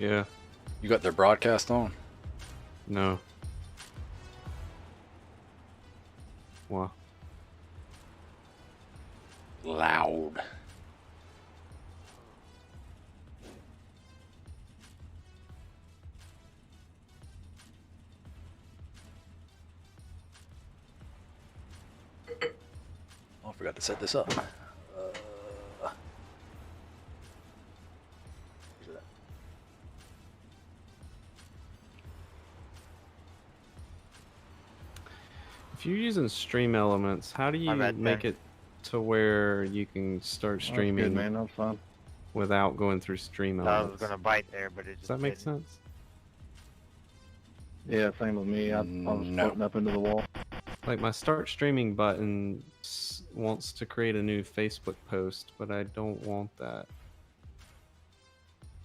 Yeah. You got their broadcast on? No. Wow. Loud. Oh, I forgot to set this up. If you're using Stream Elements, how do you make it to where you can start streaming? That's good, man. That's fun. Without going through Stream Elements. I was gonna bite there, but it just Does that make didn't. sense? Yeah, same with me. I was pointing up into the wall. Like my start streaming button wants to create a new Facebook post, but I don't want that.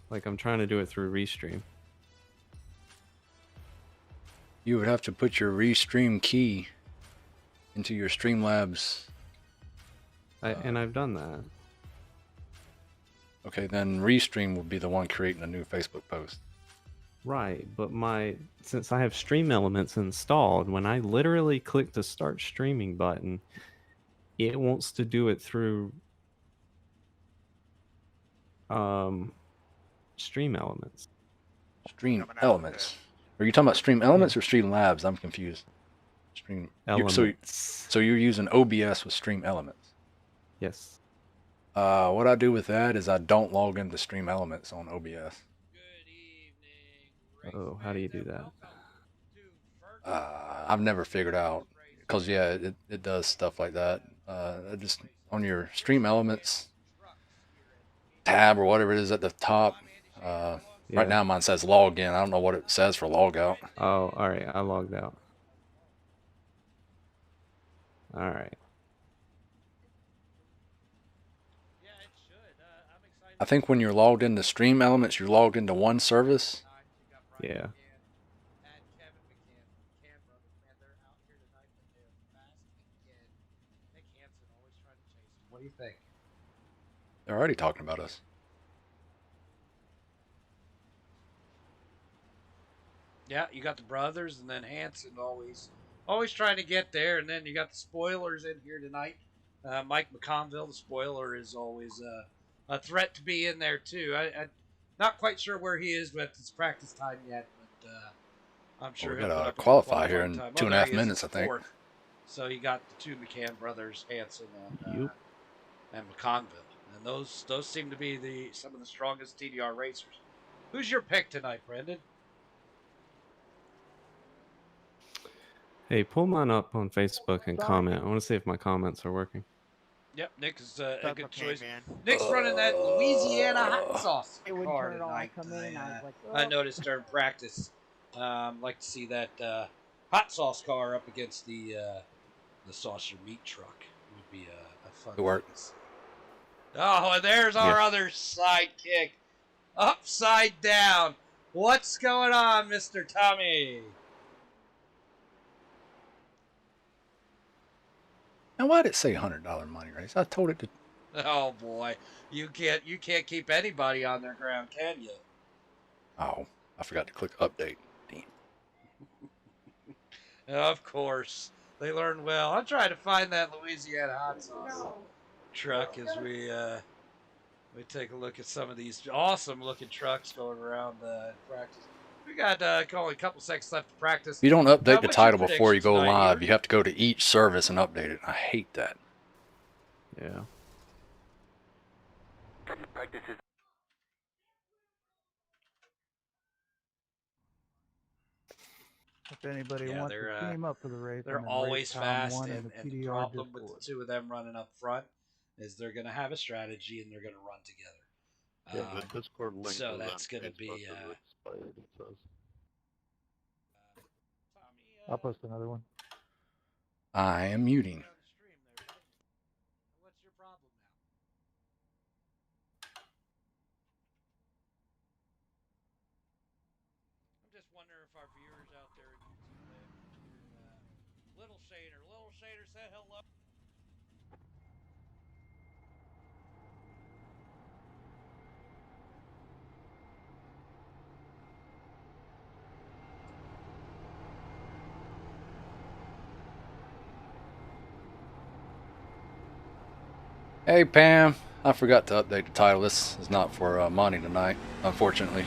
Like I'm trying to do it through Restream. You would have to put your Restream key into your Streamlabs. And I've done that. Okay, then Restream would be the one creating a new Facebook post. Right, but since I have Stream Elements installed, when I literally click the Start Streaming button, it wants to do it through Stream Elements. Stream Elements. Are you talking about Stream Elements or Stream Labs? I'm confused. Stream Elements. So you're using OBS with Stream Elements? Yes. What I do with that is I don't log into Stream Elements on OBS. Oh, how do you do that? I've never figured out, because yeah, it does stuff like that. Just on your Stream Elements tab or whatever it is at the top. Right now mine says log in. I don't know what it says for log out. Oh, all right. I logged out. All right. I think when you're logged into Stream Elements, you're logged into one service. Yeah. What do you think? They're already talking about us. Yeah, you got the brothers, and then Hanson always trying to get there, and then you got the spoilers in here tonight. Mike McConville, the spoiler, is always a threat to be in there too. I'm not quite sure where he is, but it's practice time yet. But I'm sure we he'll gotta put up qualify here in time. 2.5 minutes, I think. Fourth. So you got the two McCann brothers, Hanson and McConville, and those seem to be some of the strongest TDR racers. Who's your pick tonight, Brendan? Hey, pull mine up on Facebook and comment. I want to see if my comments are working. Yep, Nick is a good choice. Man. Nick's running that Louisiana hot sauce car tonight. I noticed during practice. Like to see that hot sauce car up against the saucer meat truck. It would be a fun. It works. Oh, and there's our other sidekick, upside down. What's going on, Mr. Tommy? Now, why did it say $100 money race? I told it to. Oh boy, you can't keep anybody on their ground, can you? Oh, I forgot to click update. Damn. Of course, they learn well. I'm trying to find that Louisiana hot sauce truck as we take a look at some of these awesome looking trucks going around in practice. We got only a couple seconds left to practice. If you don't update the title before you go live, you have to go to each service and update it. I hate that. Yeah. Practices. If anybody wants to team up for the race, they're always fast, and the problem with the two of them running up front is they're going to have a strategy and they're going to run together. Yeah, the Discord link. So that's going to be. I'll post another one. I am muting. What's your problem now? I'm just wondering if our viewers out there in YouTube land can hear Little Shader. Little Shader said hello. Hey Pam, I forgot to update the title. This is not for Monty tonight, unfortunately.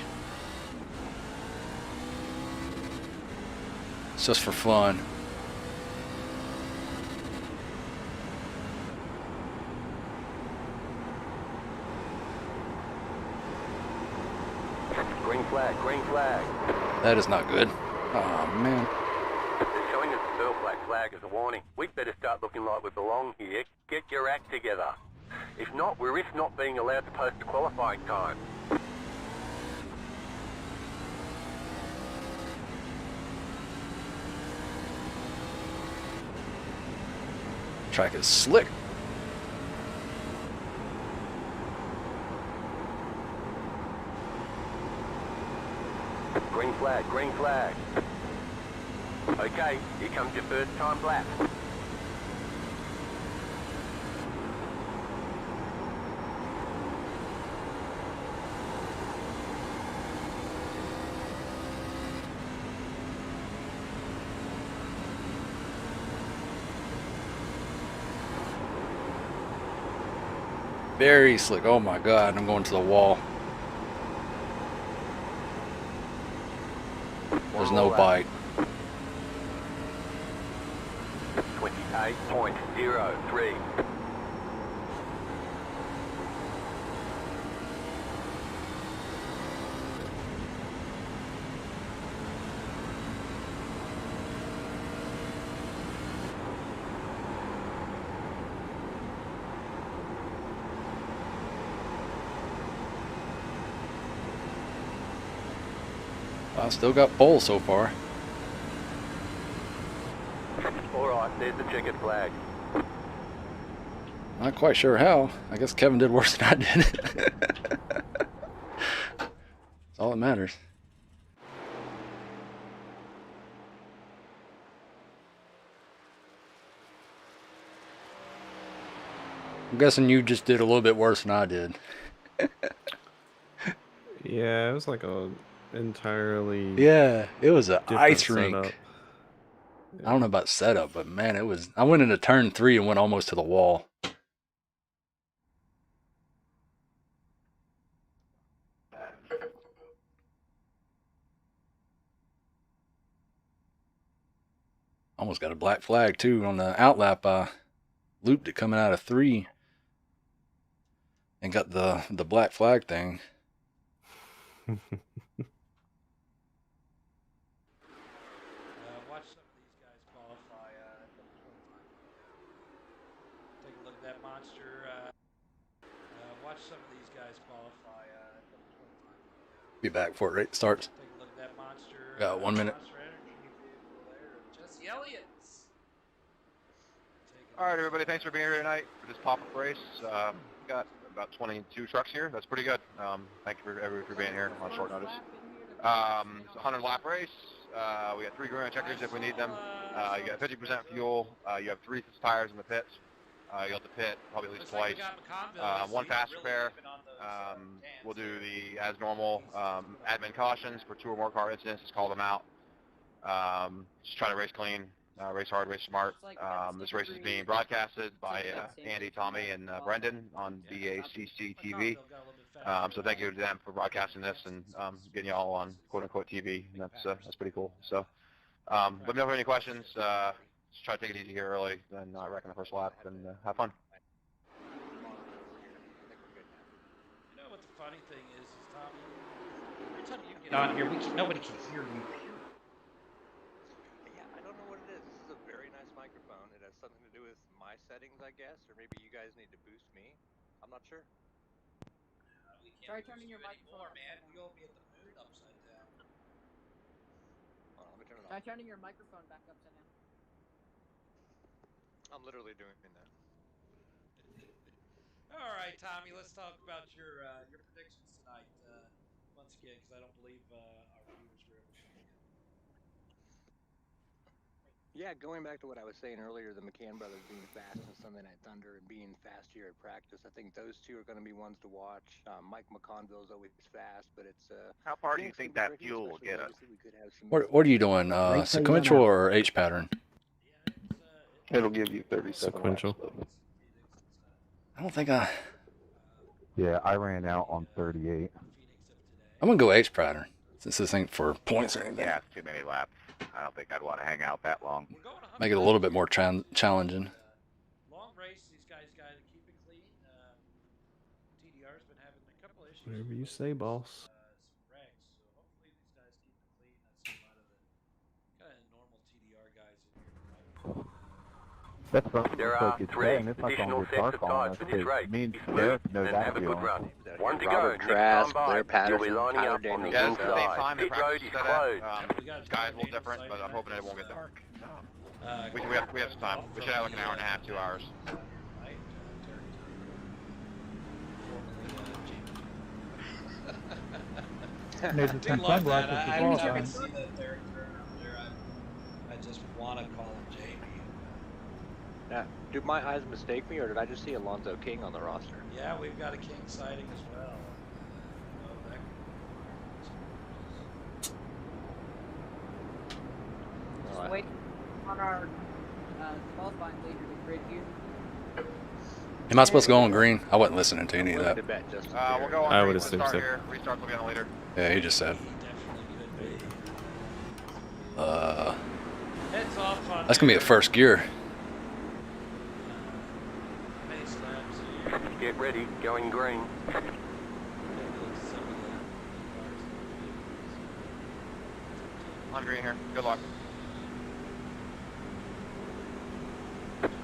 It's just for fun. Green flag, green flag. That is not good. Oh man. They're showing us the black flag as a warning. We'd better start looking like we belong here. Get your act together. If not, we risk not being allowed to post the qualifying time. Track is slick. Green flag, green flag. Okay, here comes your first time lap. Very slick. Oh my god, I'm going to the wall. There's no bite. 28.03. I still got pole so far. Alright, there's the checkered flag. Not quite sure how. I guess Kevin did worse than I did. That's all that matters. I'm guessing you just did a little bit worse than I did. Yeah, it was like a entirely Yeah, it was an different ice rink. setup. I don't know about setup, but man, it was. I went into turn 3 and went almost to the wall. Almost got a black flag too on the outlap. I looped it coming out of 3 and got the black flag thing. Watch some of these guys qualify. Take a look at that monster. Watch some of these guys qualify. Be back before it starts. Take a look at that monster. Got 1 minute. Monster Energy vehicle there. Jesse Elliott's. All right, everybody, thanks for being here tonight for this pop-up race. Got about 22 trucks here. That's pretty good. Thank you for everybody for being here on short notice. It's a 100-lap race. We got 3 green checkers if we need them. You got 50% fuel. You have 3 tires in the pits. You'll have to pit probably at least twice. 1 fast repair. We'll do the, as normal, admin cautions for 2 or more car incidents. Just call them out. Just try to race clean. Race hard, race smart. This race is being broadcasted by Andy, Tommy, and Brendan on BACC TV. So thank you to them for broadcasting this and getting y'all on quote-unquote TV. And that's pretty cool. So, let me know if you have any questions. Just try to take it easy here early and not wreck in the first lap and have fun. You know what the funny thing is Tommy, every time you get on here, nobody can hear you. Something to do with my settings, I guess, or maybe you guys need to boost me. I'm not sure. We can't try turning your microphone on, man. You'll be at the moon upside down. Let me turn it on. Try turning your microphone back upside down. I'm literally doing that. All right, Tommy. Let's talk about your predictions tonight once again, because I don't believe our viewers were able to come in. Yeah, going back to what I was saying earlier, the McCann brothers being fast in Sunday Night Thunder and being fast here at practice, I think those 2 are going to be ones to watch. Mike McConville's always fast, but it's how far do you think that fuel will get us? What are you doing? Sequential or H pattern? It'll give you 37 Sequential. laps. I don't think I... Yeah, I ran out on 38. I'm going to go H pattern, since this ain't for points or anything. Yeah, it's too many laps. I don't think I'd want to hang out that long. Make it a little bit more challenging. Long race, these guys got to keep it clean. TDR's been having a couple issues. Whatever you say, boss. Some wrecks, so hopefully these guys keep it clean. That's a lot of the kind of normal TDR guys in here. That's something There it's are like it's 3 saying it's not additional going to sets get of dark on tires us for this because race. me and Be smooth Derek know and that have a good feeling. run. One to go. Robert Next Trask, time by, Blair you'll be Patterson, lining Tyler up on the Daniels. Yeah, it's the same inside. time the Pit road practice is set closed. at. Sky's a little different, but I'm hoping it won't get dark. We have some time. We should have like an hour and a half, 2 hours. There's I do some love that. sunglasses I as well, wish I could John. see that Derek Turner up there. I just want to call him Jamie. Now, did my eyes mistake me, or did I just see Alonzo King on the roster? Yeah, we've got a King sighting as well. Just wait on our qualifying leader to grid you. Am I supposed to go on green? I wasn't listening to any of that. We'll go on I green. would Let's assume start so. here. Restarts will be on the leader. Yeah, he just said. Heads off on That's going to be a first gear. base laps. Get ready, going green. On green here. Good luck.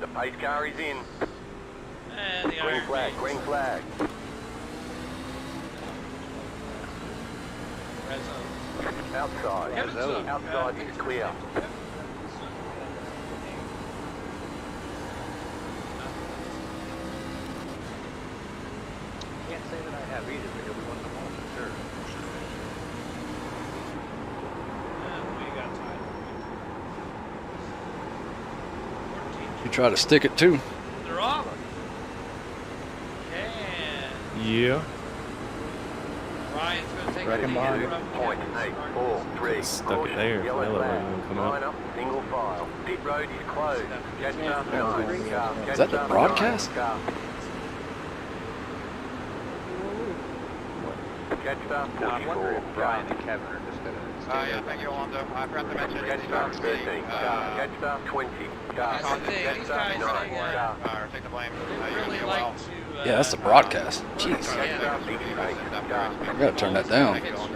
The pace car is in. And the Green Iron flag, Maidens. green flag. Outside. Outside is clear. Can't say that I have either, but every once in a while, for sure. We got time. You try to stick it too. They're off. And Yeah. Ryan's going to take Right the in lead behind from it. Point Kevin. 8, 4, 3. Stuck it there. Yellow Yellow flag. wasn't gonna come up. Line up, single file. Pit road is closed. Catch up 9. Is that the broadcast? Catch up Now, I'm wondering 44. if Brian and Kevin are just going to stay Yeah, thank you, Alonzo. I forgot to mention Catch up 13. Catch up 20. That's the thing, Catch these up guys 9. Or take the blame. They really you like well. to. Yeah, that's the broadcast. Jeez. I gotta turn that down. Hit strategy. So,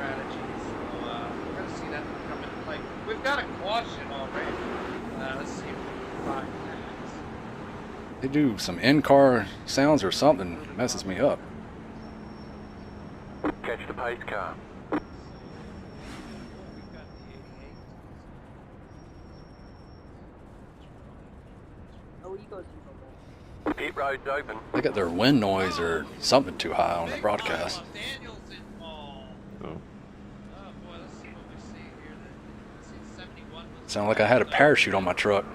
we're going to see that come into play. We've got a caution already. Let's see if we can find that. They do some in-car sounds or something. Messes me up. Catch the pace car. We've got the 88. Oh, he goes Pit road's open. They got their wind noise or something too high on the broadcast. Daniels involved. Oh. Oh boy, let's see what we see here. Let's see, 71 was Sounded like I had a parachute on my truck. Yeah,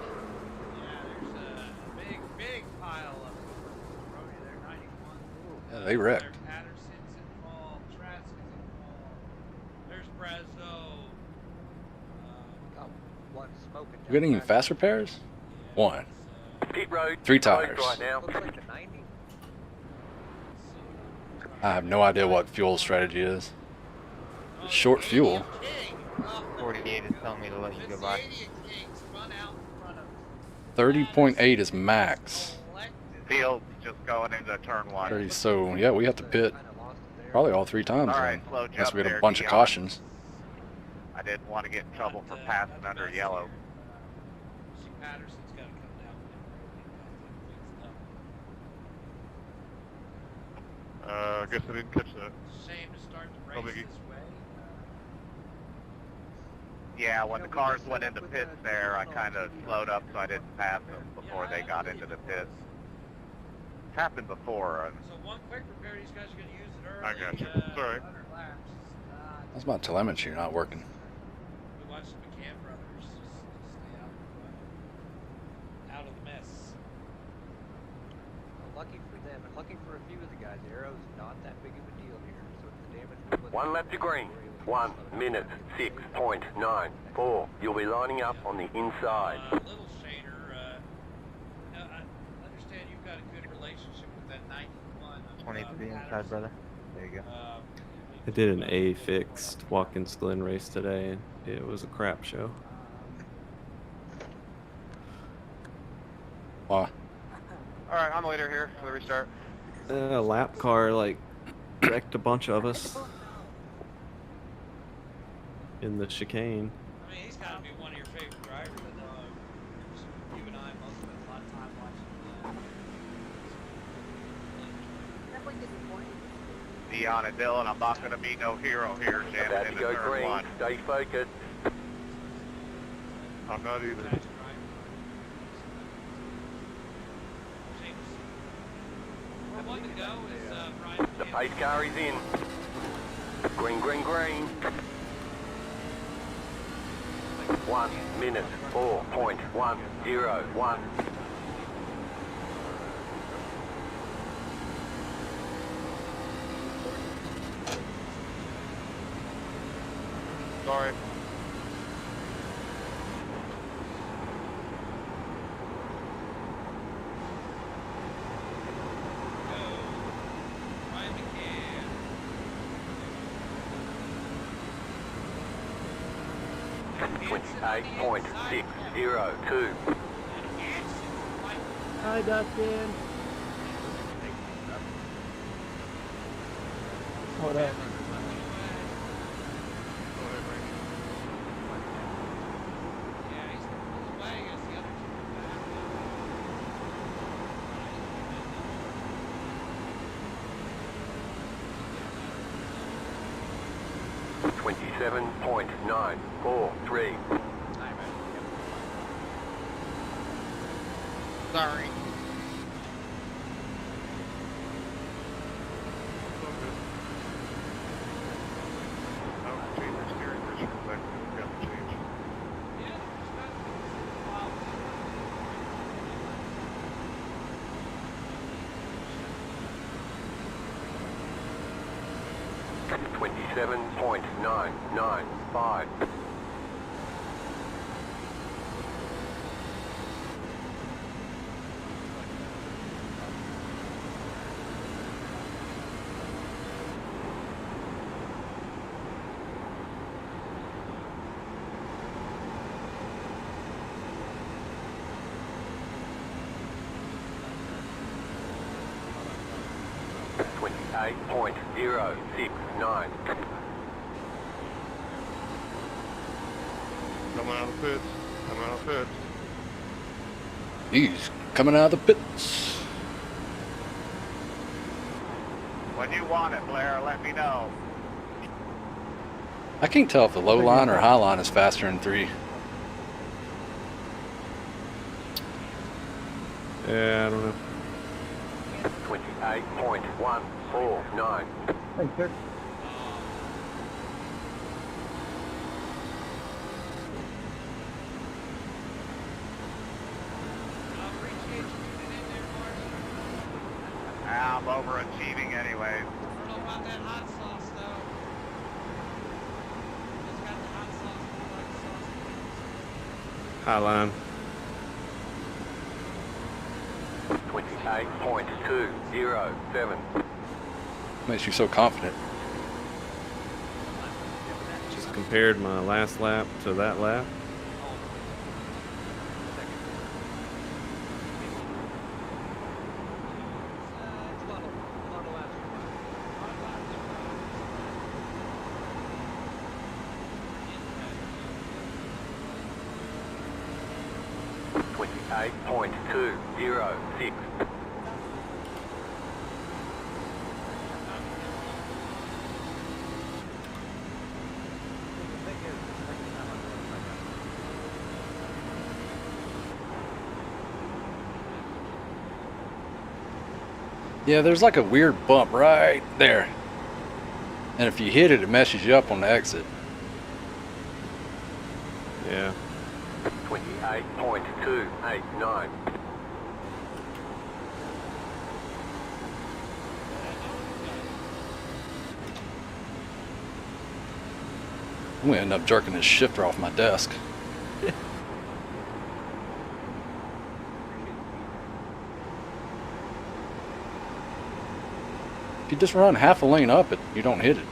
there's a big pile of Brody there, 91. Yeah, they wrecked. There's Patterson's involved, Trask is involved. There's Brazo. Got one smoking. You got any fast repairs? One. Pit road 3 closed tires. right now. Looks like the 90. I have no idea what fuel strategy is. It's short fuel. 48 is telling me to let you go by. 30.8 is max. Field just going into turn 1. 30, so yeah, we have to pit probably all 3 times. All then, right, slow unless jump we get a there, bunch of Dion. cautions. I didn't want to get in trouble for passing under yellow. Patterson's got to come down. I guess I didn't catch that. Shame to start the No race biggie. this way. Yeah, when the cars went into pits there, I kind of slowed up so I didn't pass them before they got into the pits. Happened before. So one quick repair, these guys are going to use it early. I got you. Sorry. 100 laps. That's my telemetry not working. We watched the McCann brothers just stay out of the mess. Well, lucky for them, and lucky for a few of the guys, Arrow's not that big of a deal here. So it's the damage. 1 lap to green. 1 minute 6.94. You'll be lining up on the inside. Little Shader, I understand you've got a good relationship with that 23 inside, brother. There you go. I did an A fixed Watkins Glen race today, and it was a crap show. Why? All right, I'm the leader here for the restart. A lap car like wrecked a bunch of us in the chicane. I mean, he's got to be one of your favorite drivers. I know you and I both spent a lot of time watching. Definitely disappointing. Dion and Dylan, I'm not going to be no hero here, About jamming to in the go turn green. one. Stay focused. I'm not either. The one to go is Brian. The pace car is in. Green, green, green. 1 minute 4.101. Sorry. Brian McCann. 28.602. Hi, Dustin. What up? Yeah, he's pulling away against the other two. 27.943. Sorry. Oh, change your steering pressure. Got to change. Yeah, there's got to be a while. 27.995. .069. Coming out of the pits. Coming out of the pits. He's coming out of the pits. When you want it, Blair, let me know. I can't tell if the low line or high line is faster than 3. Yeah, I don't know. 28.149. Thanks, sir. I'm overachieving anyway. I don't know about that hot sauce though. It's got the hot sauce, the white sauce. High line. 28.207. Makes you so confident. Just compared my last lap to that lap. It's a lot of laps. 28.206. Yeah, there's like a weird bump right there. And if you hit it, it messes you up on the exit. Yeah. 28.289. I'm gonna end up jerking this shifter off my desk. If you just run half a lane up it, you don't hit it.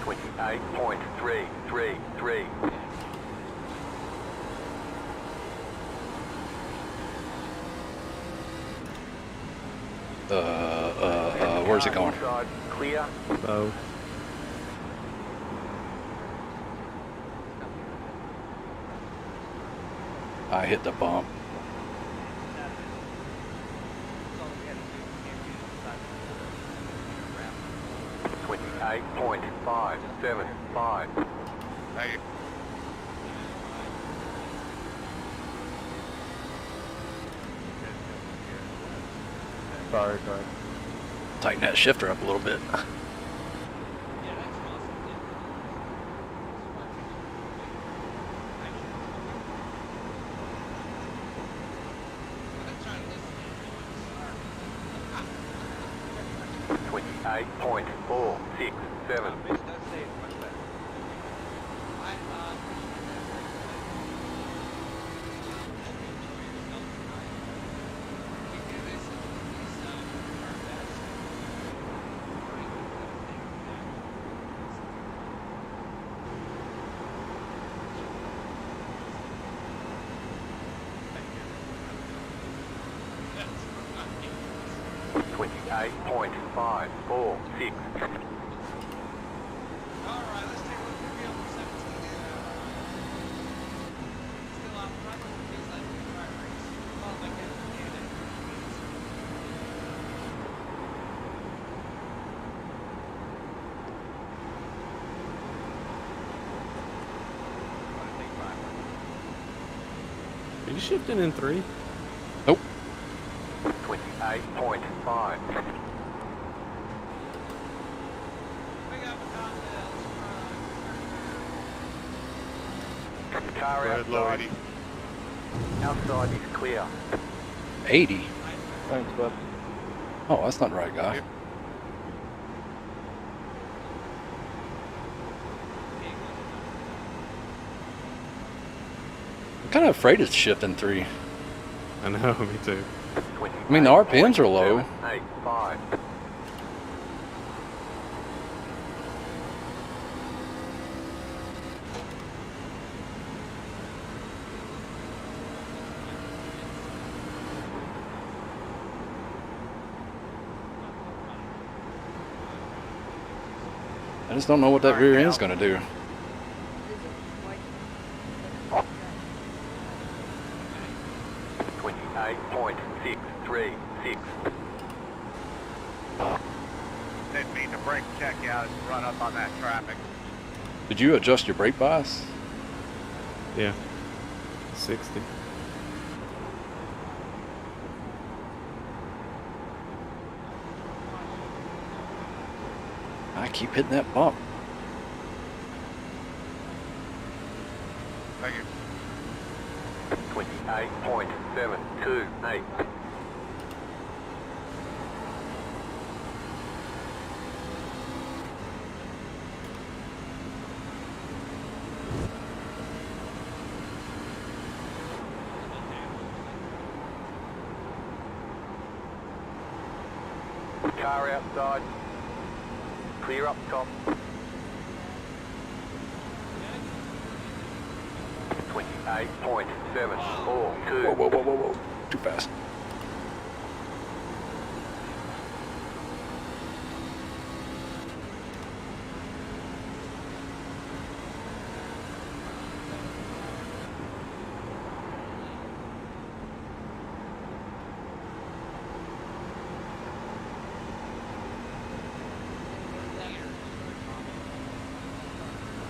28.333. Where's it going? Side clear. So I hit the bump. 28.575. Thank you. Sorry. Tighten that shifter up a little bit. Twenty-eight point 467. Twenty-eight point 546. Alright, let's take a look at the field for 17. Still out front. Feels like we try to race. Well, like that. are you shifting in 3? Nope. 28.5. Car Go ahead, low outside. 80. Outside is clear. 80. Thanks, bud. Oh, that's not the right guy. Yep. I'm kind of afraid it's shifting 3. I know, me too. I mean, the RPMs are low. 785. I just don't know what that rear end's gonna do. Twenty-eight point 636. Didn't mean to brake check you out and run up on that traffic. Did you adjust your brake bias? Yeah. 60. I keep hitting that bump. Thank you. 28.728. Car outside. Clear up top. 28.742. Whoa, whoa, whoa, whoa, whoa. Too fast.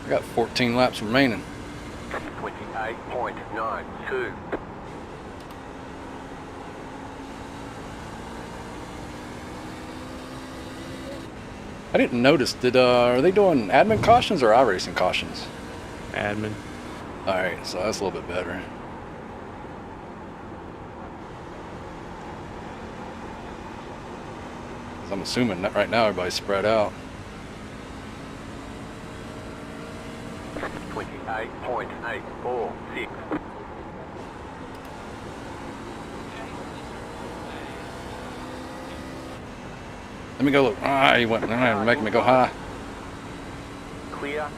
I got 14 laps remaining. 28.92. I didn't notice. Are they doing admin cautions or iRacing cautions? Admin. All right, so that's a little bit better. 'Cause I'm assuming that right now everybody's spread out. 28.846. Let me go look. Ah, he went. Making me go high. Clear.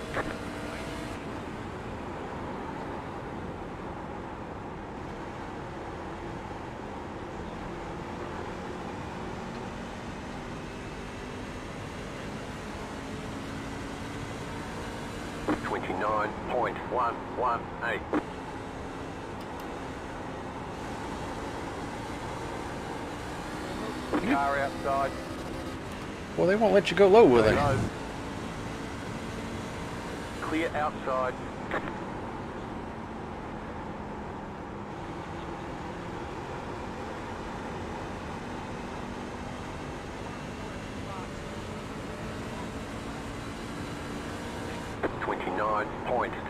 .118. Car outside. Well, they won't let you go low, will they? Low. Clear outside.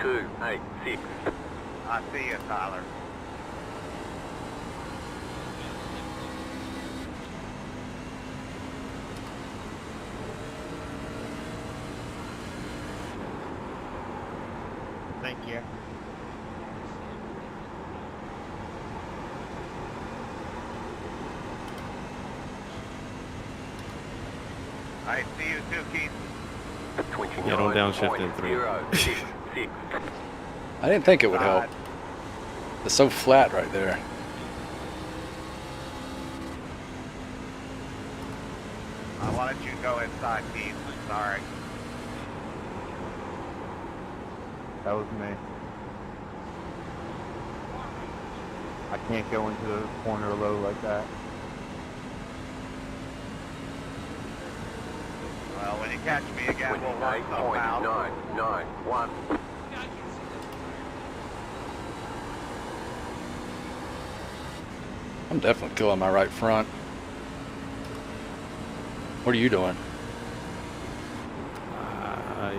.286. I see you, Tyler. Thank you. I see you too, Keith. Yeah, don't downshift in 3. 066. I didn't think it would help. It's so flat right there. I wanted you to go inside, Keith. Sorry. That was me. I can't go into the corner low like that. Well, when you catch me again, we'll work something out. 28.991. I'm definitely killing my right front. What are you doing?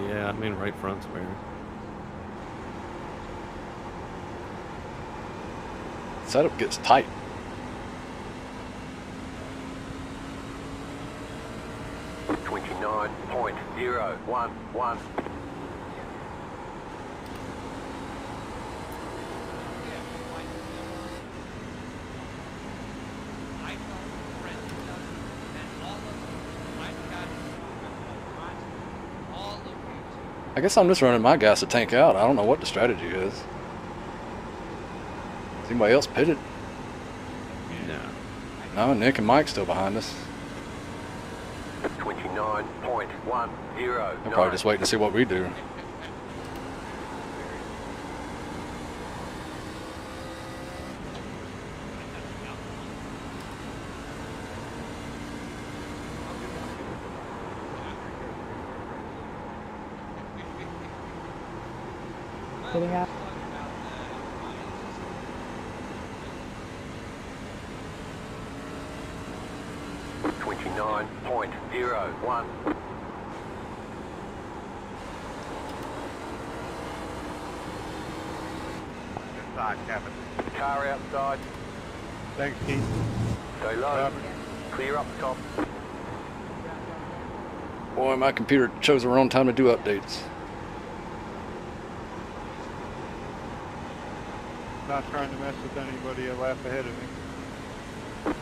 Yeah, I mean right front's better. Setup gets tight. .011. I guess I'm just running my gas to tank out. I don't know what the strategy is. Is anybody else pitted? No. No, Nick and Mike still behind us. 29.109. I'm probably just waiting to see what we do. Hitting up. .011. Inside, Kevin. Car outside. Thanks, Keith. Go low. Clear up top. Boy, my computer chose the wrong time to do updates. Not trying to mess with anybody a lap ahead of me.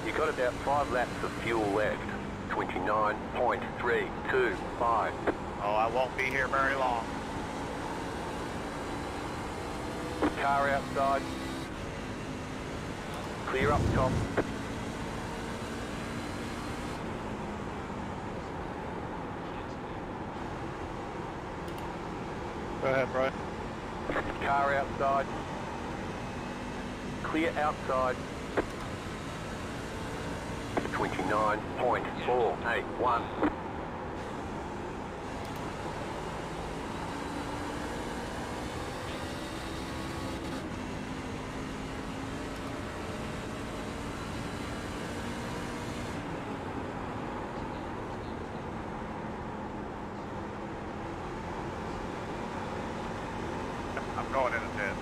You got about 5 laps of fuel left. 29.325. Oh, I won't be here very long. Car outside. Clear up top. Go ahead, Brian. Car outside. Clear outside. 29.481. I'm going in a bit.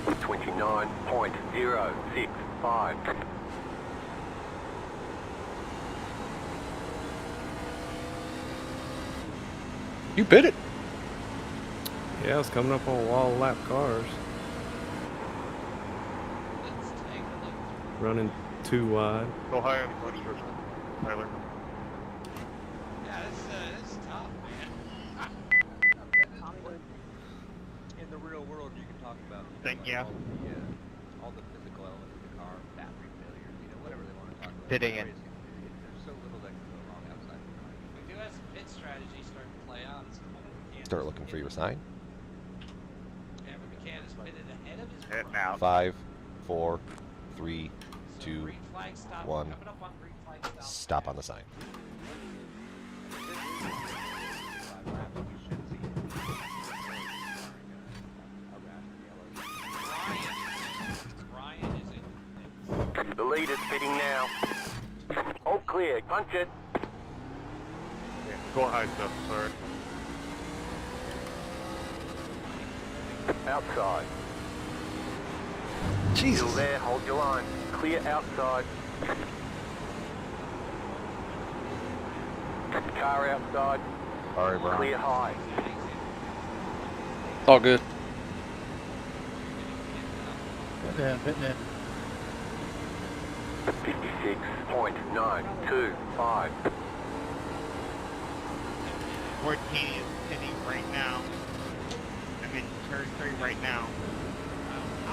.065. You pitted. Yeah, it's coming up on wall lap cars. running too wide. Go high on the clutch first, Tyler. Yeah, this is tough, man. In the real world, you can talk about Thank you. all the physical elements of the car, battery failures, whatever they want to talk about. Today in. There's so little that can go wrong outside the car. We do have some pit strategy starting to play out. It's Start looking for your sign. Yeah, but McCann is pitted ahead of his Heading out. 5, 4, 3, So 2, green flag stop. 1. Coming up on green flag stop. Stop on the sign. Ryan is in. The leader's pitting now. All clear. Punch it. Yeah, go high stuff, sorry. Outside. Jesus. Still there. Hold your line. Clear outside. Car outside. Sorry, Brian. Clear high. It's all good. Yeah, hitting it. 56.925. 14 is hitting right now. I'm in territory right now.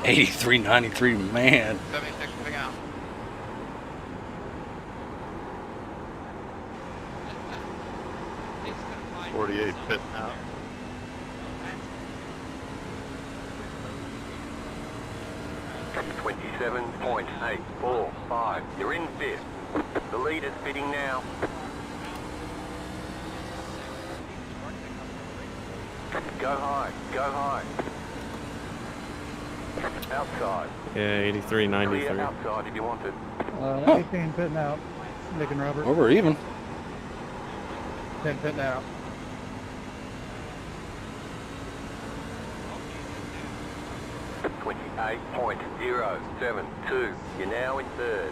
83.93, man. 76 putting out. It's gonna find 48 pitting out. Twenty-seven point 845. You're in fifth. The leader's pitting now. Go high. Go high. Outside. Yeah, 83.93. Clear outside if you want it. 18 pitting out. Nick and Robert. Well, we're even. 10 pitting out. 28.072. You're now in third.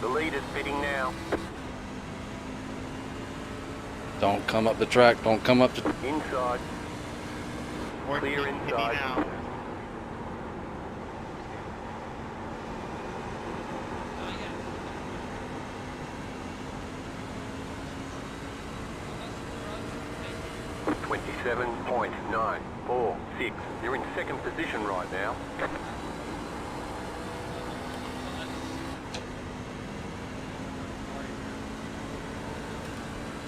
The leader's pitting now. Don't come up the track. Don't come up the... Inside. Clear inside. Out. Twenty-seven point 946. You're in second position right now.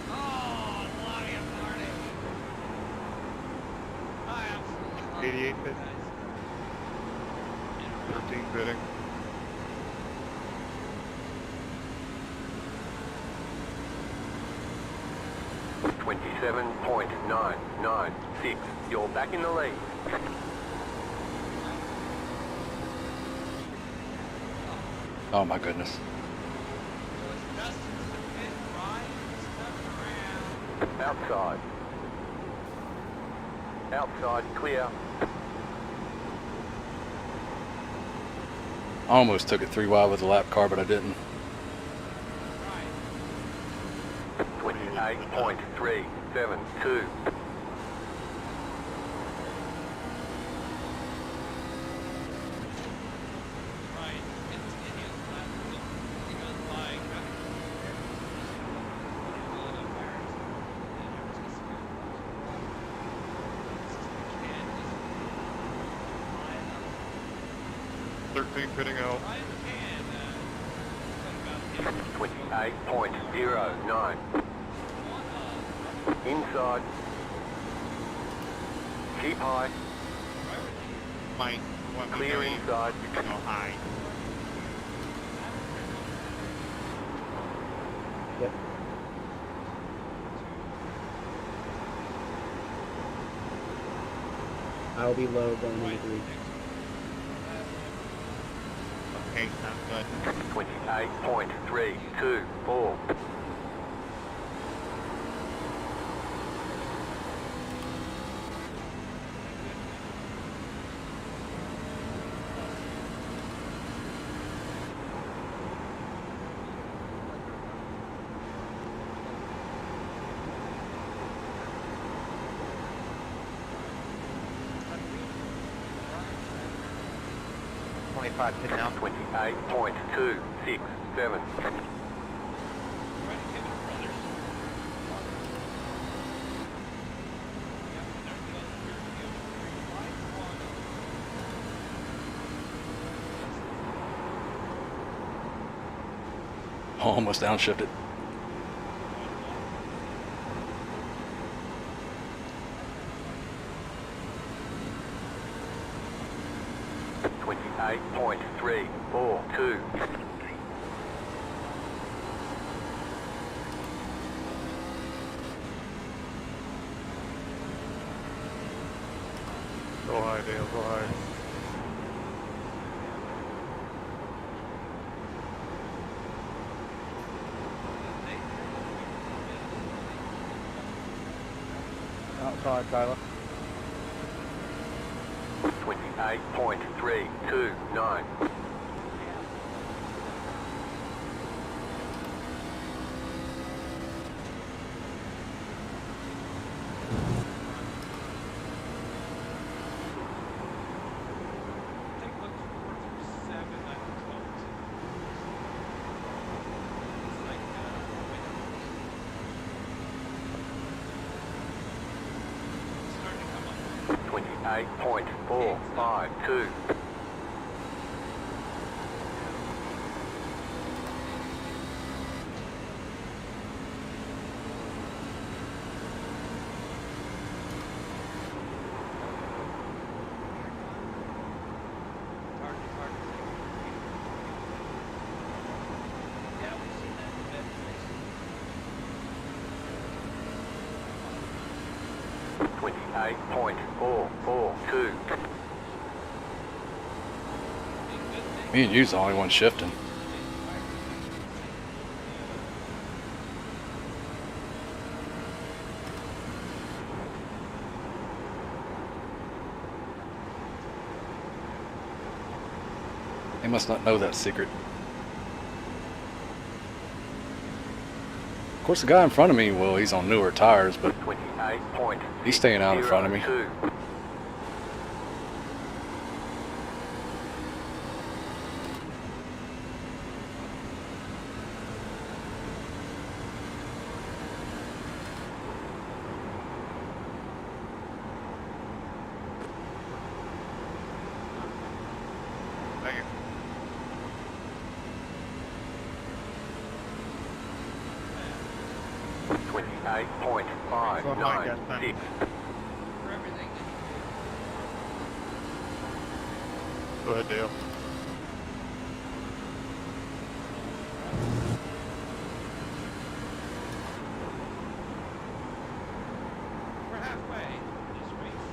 Oh, love you, Marty. I absolutely love 88 you pitting. guys. 13 pitting. Twenty-seven point 996. You're back in the lead. Oh, my goodness. So it's Dustin's to pit, Ryan's coming around. Outside. Outside, clear. I almost took it 3 wide with the lap car, but I didn't. 28.372. Right. Continues left. He goes by. Pitting out. 28.09. Inside. Keep high. Mike, Clear inside. Go high. Yep. I'll be low going into 3. Okay, sounds good. 28.324. 25 pin now. 28.267. Almost downshifted. .342. Go high, Dale, go high. Outside, Tyler. 28.329. Eight point 452. Eight point 442. Me and you's the only one shifting. They must not know that secret. Of course, the guy in front of me, well, he's on newer tires, but he's staying out in front of me. Thank you. .596. Go ahead, Dale. We're halfway this race.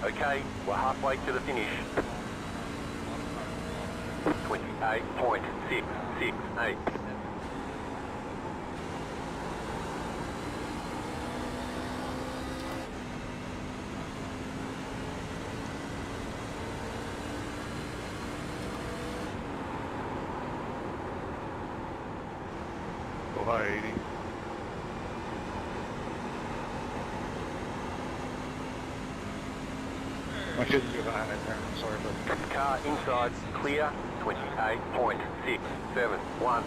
Okay, we're halfway to the finish. 28.668. Go high, 80. I shouldn't do high there. I'm sorry, but Car inside, clear. 28.671.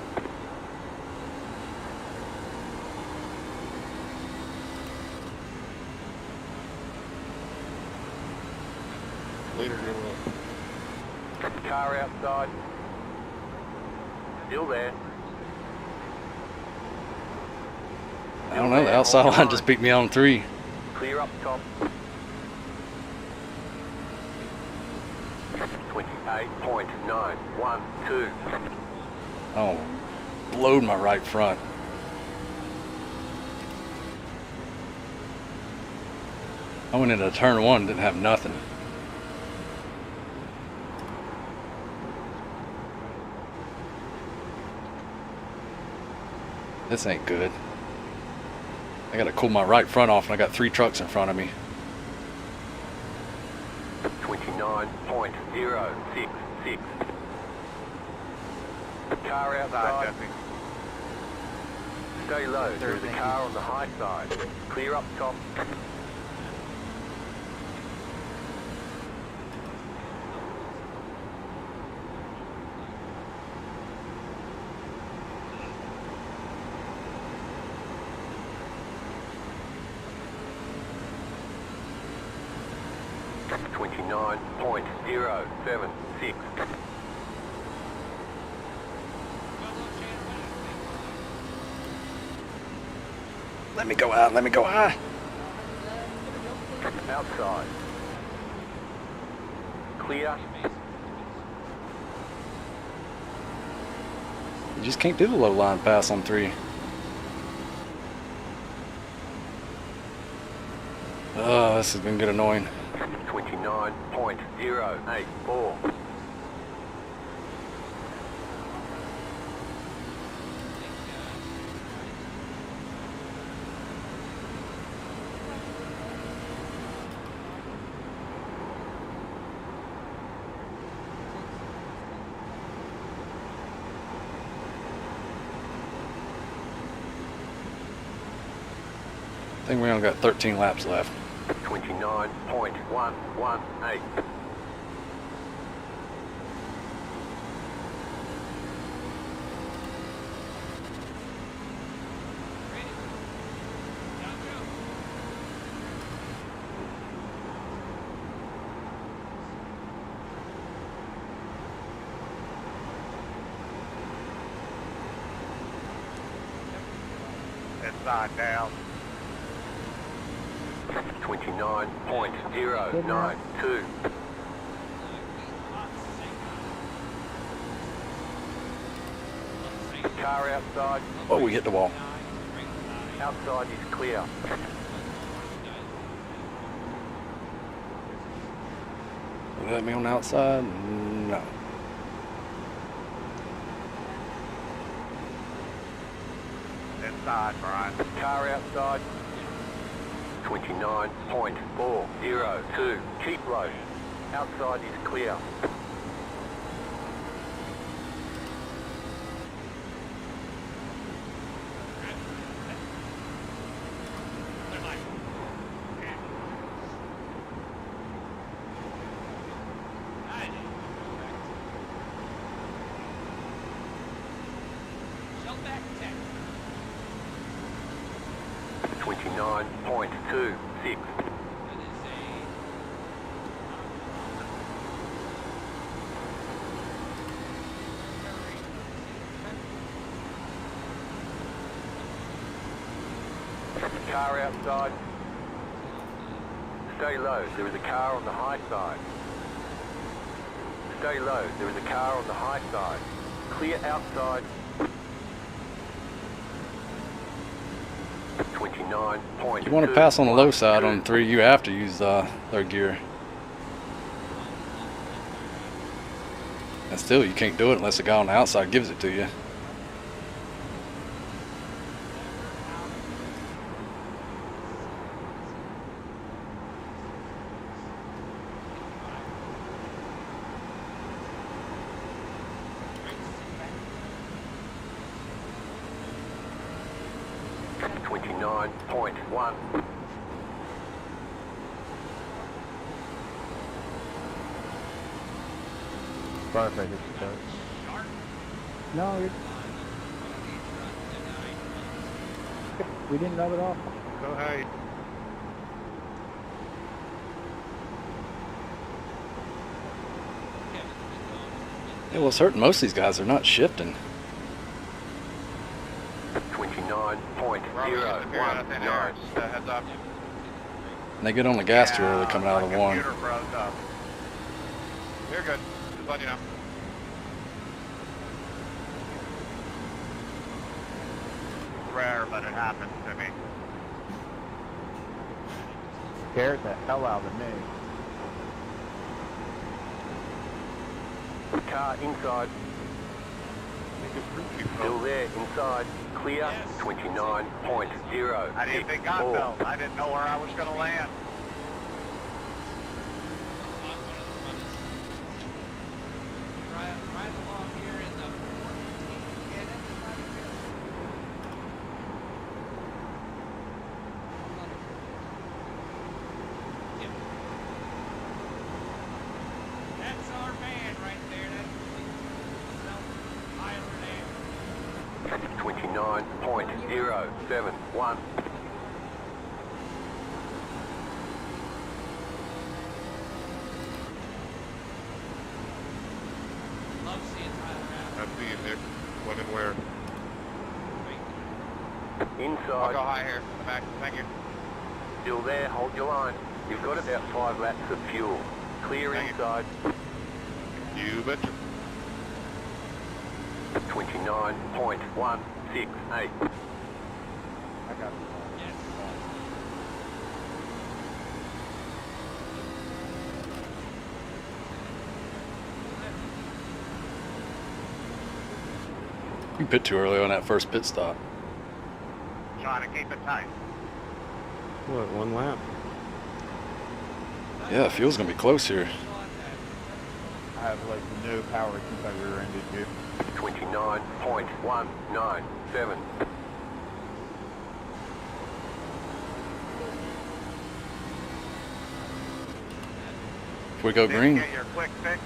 Leader, you're low. Car outside. Still there. I don't know, the outside line just beat me on 3. Clear up top. 28.912. Oh, blowed my right front. I went into turn 1, didn't have nothing. This ain't good. I gotta cool my right front off and I got 3 trucks in front of me. 29.066. Car outside. Stay low. There's a car on the high side. Clear up top. 29.076. Let me go out. Let me go out. Outside. Clear. You just can't do the low line pass on 3. Oh, this has been good annoying. 29.084. I think we only got 13 laps left. 29.118. Inside down. 29.092. Car outside. Oh, we hit the wall. Outside is clear. Will that be on the outside? No. Inside, Brian. Car outside. 29.402. Keep low. Outside is clear. Shell back 10. 29.26. Car outside. Stay low, there is a car on the high side. Stay low, there is a car on the high side. Clear outside. 29. You want to pass on the low side on 3, you have to use third gear. And still, you can't do it unless the guy on the outside gives it to you. Sorry if I hit you, Coach. No, we didn't rub it off. Go ahead. Yeah, what's hurting most of these guys, they're not shifting. 29.019. Heads up. And they get on the gas too early coming out of the one. You're good. Just let you know. Rare, but it happens to me. Scared the hell out of me. Car inside. Still there, inside. Clear. 29.0. I didn't think I fell. I didn't know where I was going to land. Right along here in the 14. That's our man right there. That's 29.071. I see you, Nick. When and where? Inside. I'll go high here in the back. Thank you. Still there, hold your line. You've got about 5 laps of fuel. Clear Thank you. inside. You betcha. 29.168. I got it. You pit too early on that first pit stop. Trying to keep it tight. What, 1 lap? Yeah, fuel's gonna be close here. I have like no power since I rear-ended you. 29.197. If we go Didn't green, get your quick fix.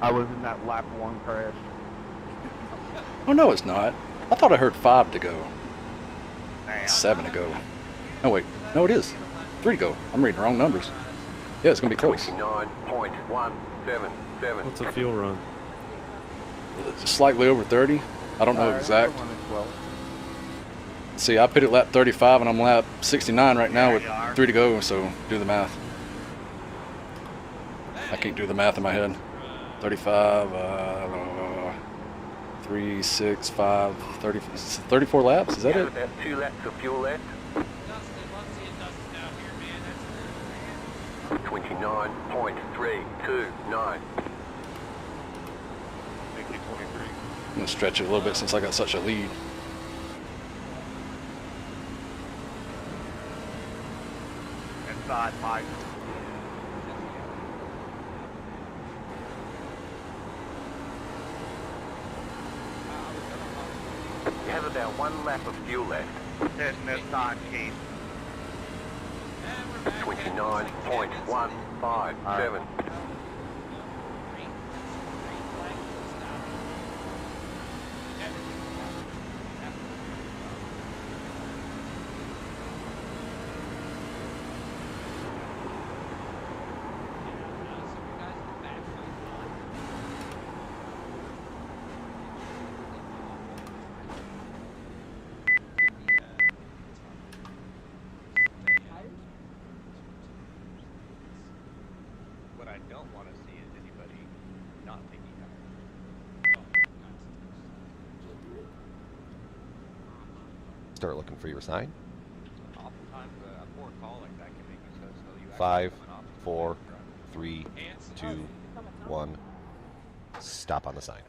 I was in that lap 1 crash. oh no, it's not. I thought I heard 5 to go, Damn. 7 to go. No wait, no it is 3 to go. I'm reading the wrong numbers. Yeah, it's gonna be close. 29.177. What's a fuel run? Just slightly over 30. I don't know Alright, exact. I'm running 12. See, I pit at lap 35 and I'm lap 69 right now with 3 to go, so do the math. I can't do the math in my head. 35, 3, 6, 5, 30, 34 laps? Is that You it? have about 2 laps of fuel left. 29.329. Make it 23. I'm gonna stretch it a little bit since I got such a lead. Inside, Mike. You have about 1 lap of fuel left. Hitting this time, Keith. 29.157. What I don't want to see is anybody not taking tires. Start looking for your sign. Oftentimes, a poor call like that can make you so slow. You 5, actually come off the 4, truck. 3, 2, 1. Stop on the sign.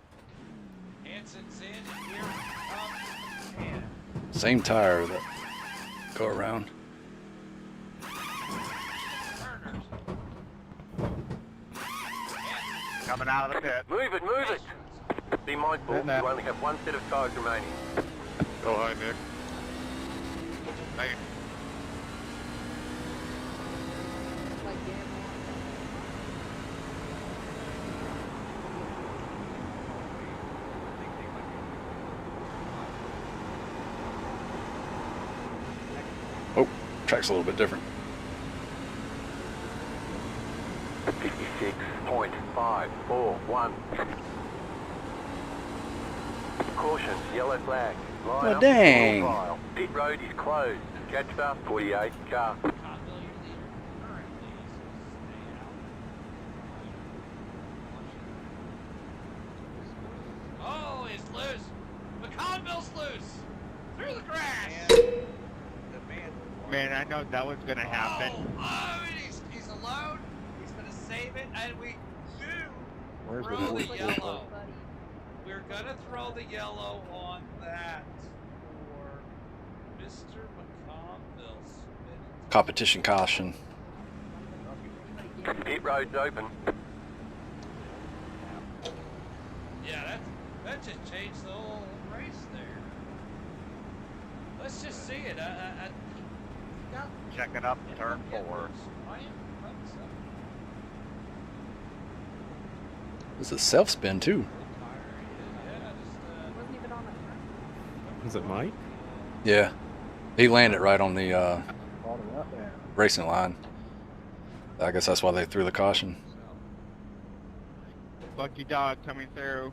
Hanson's in, and here it comes. Same tire that go around. Turners. Coming out of the pit. Move it, move it! Be mindful, you only have 1 set of tires remaining. Go high, Nick. Thank you. Like gamble. Oh, track's a little bit different. 56.541. Caution, yellow flag. Line Oh, up, dang. profile. Pit road is closed. Catch fast 48 car. Conville, your leader. Currently, so stay out. Oh, he's loose. McConville's loose. Through the grass. Man, I know that was gonna happen. Oh, and he's alone. He's gonna save it, and we do Where's throw the the fourth yellow. We're gonna throw the yellow on that for Mr. McConville. Competition caution. Pit road's open. Yeah, that just changed the whole race there. Let's just see it. Checking up turn 4. This is self spin too. Wasn't even on the front. Is it Mike? Yeah, he landed right on the Bottom up there. racing line. I guess that's why they threw the caution. Lucky dog coming through.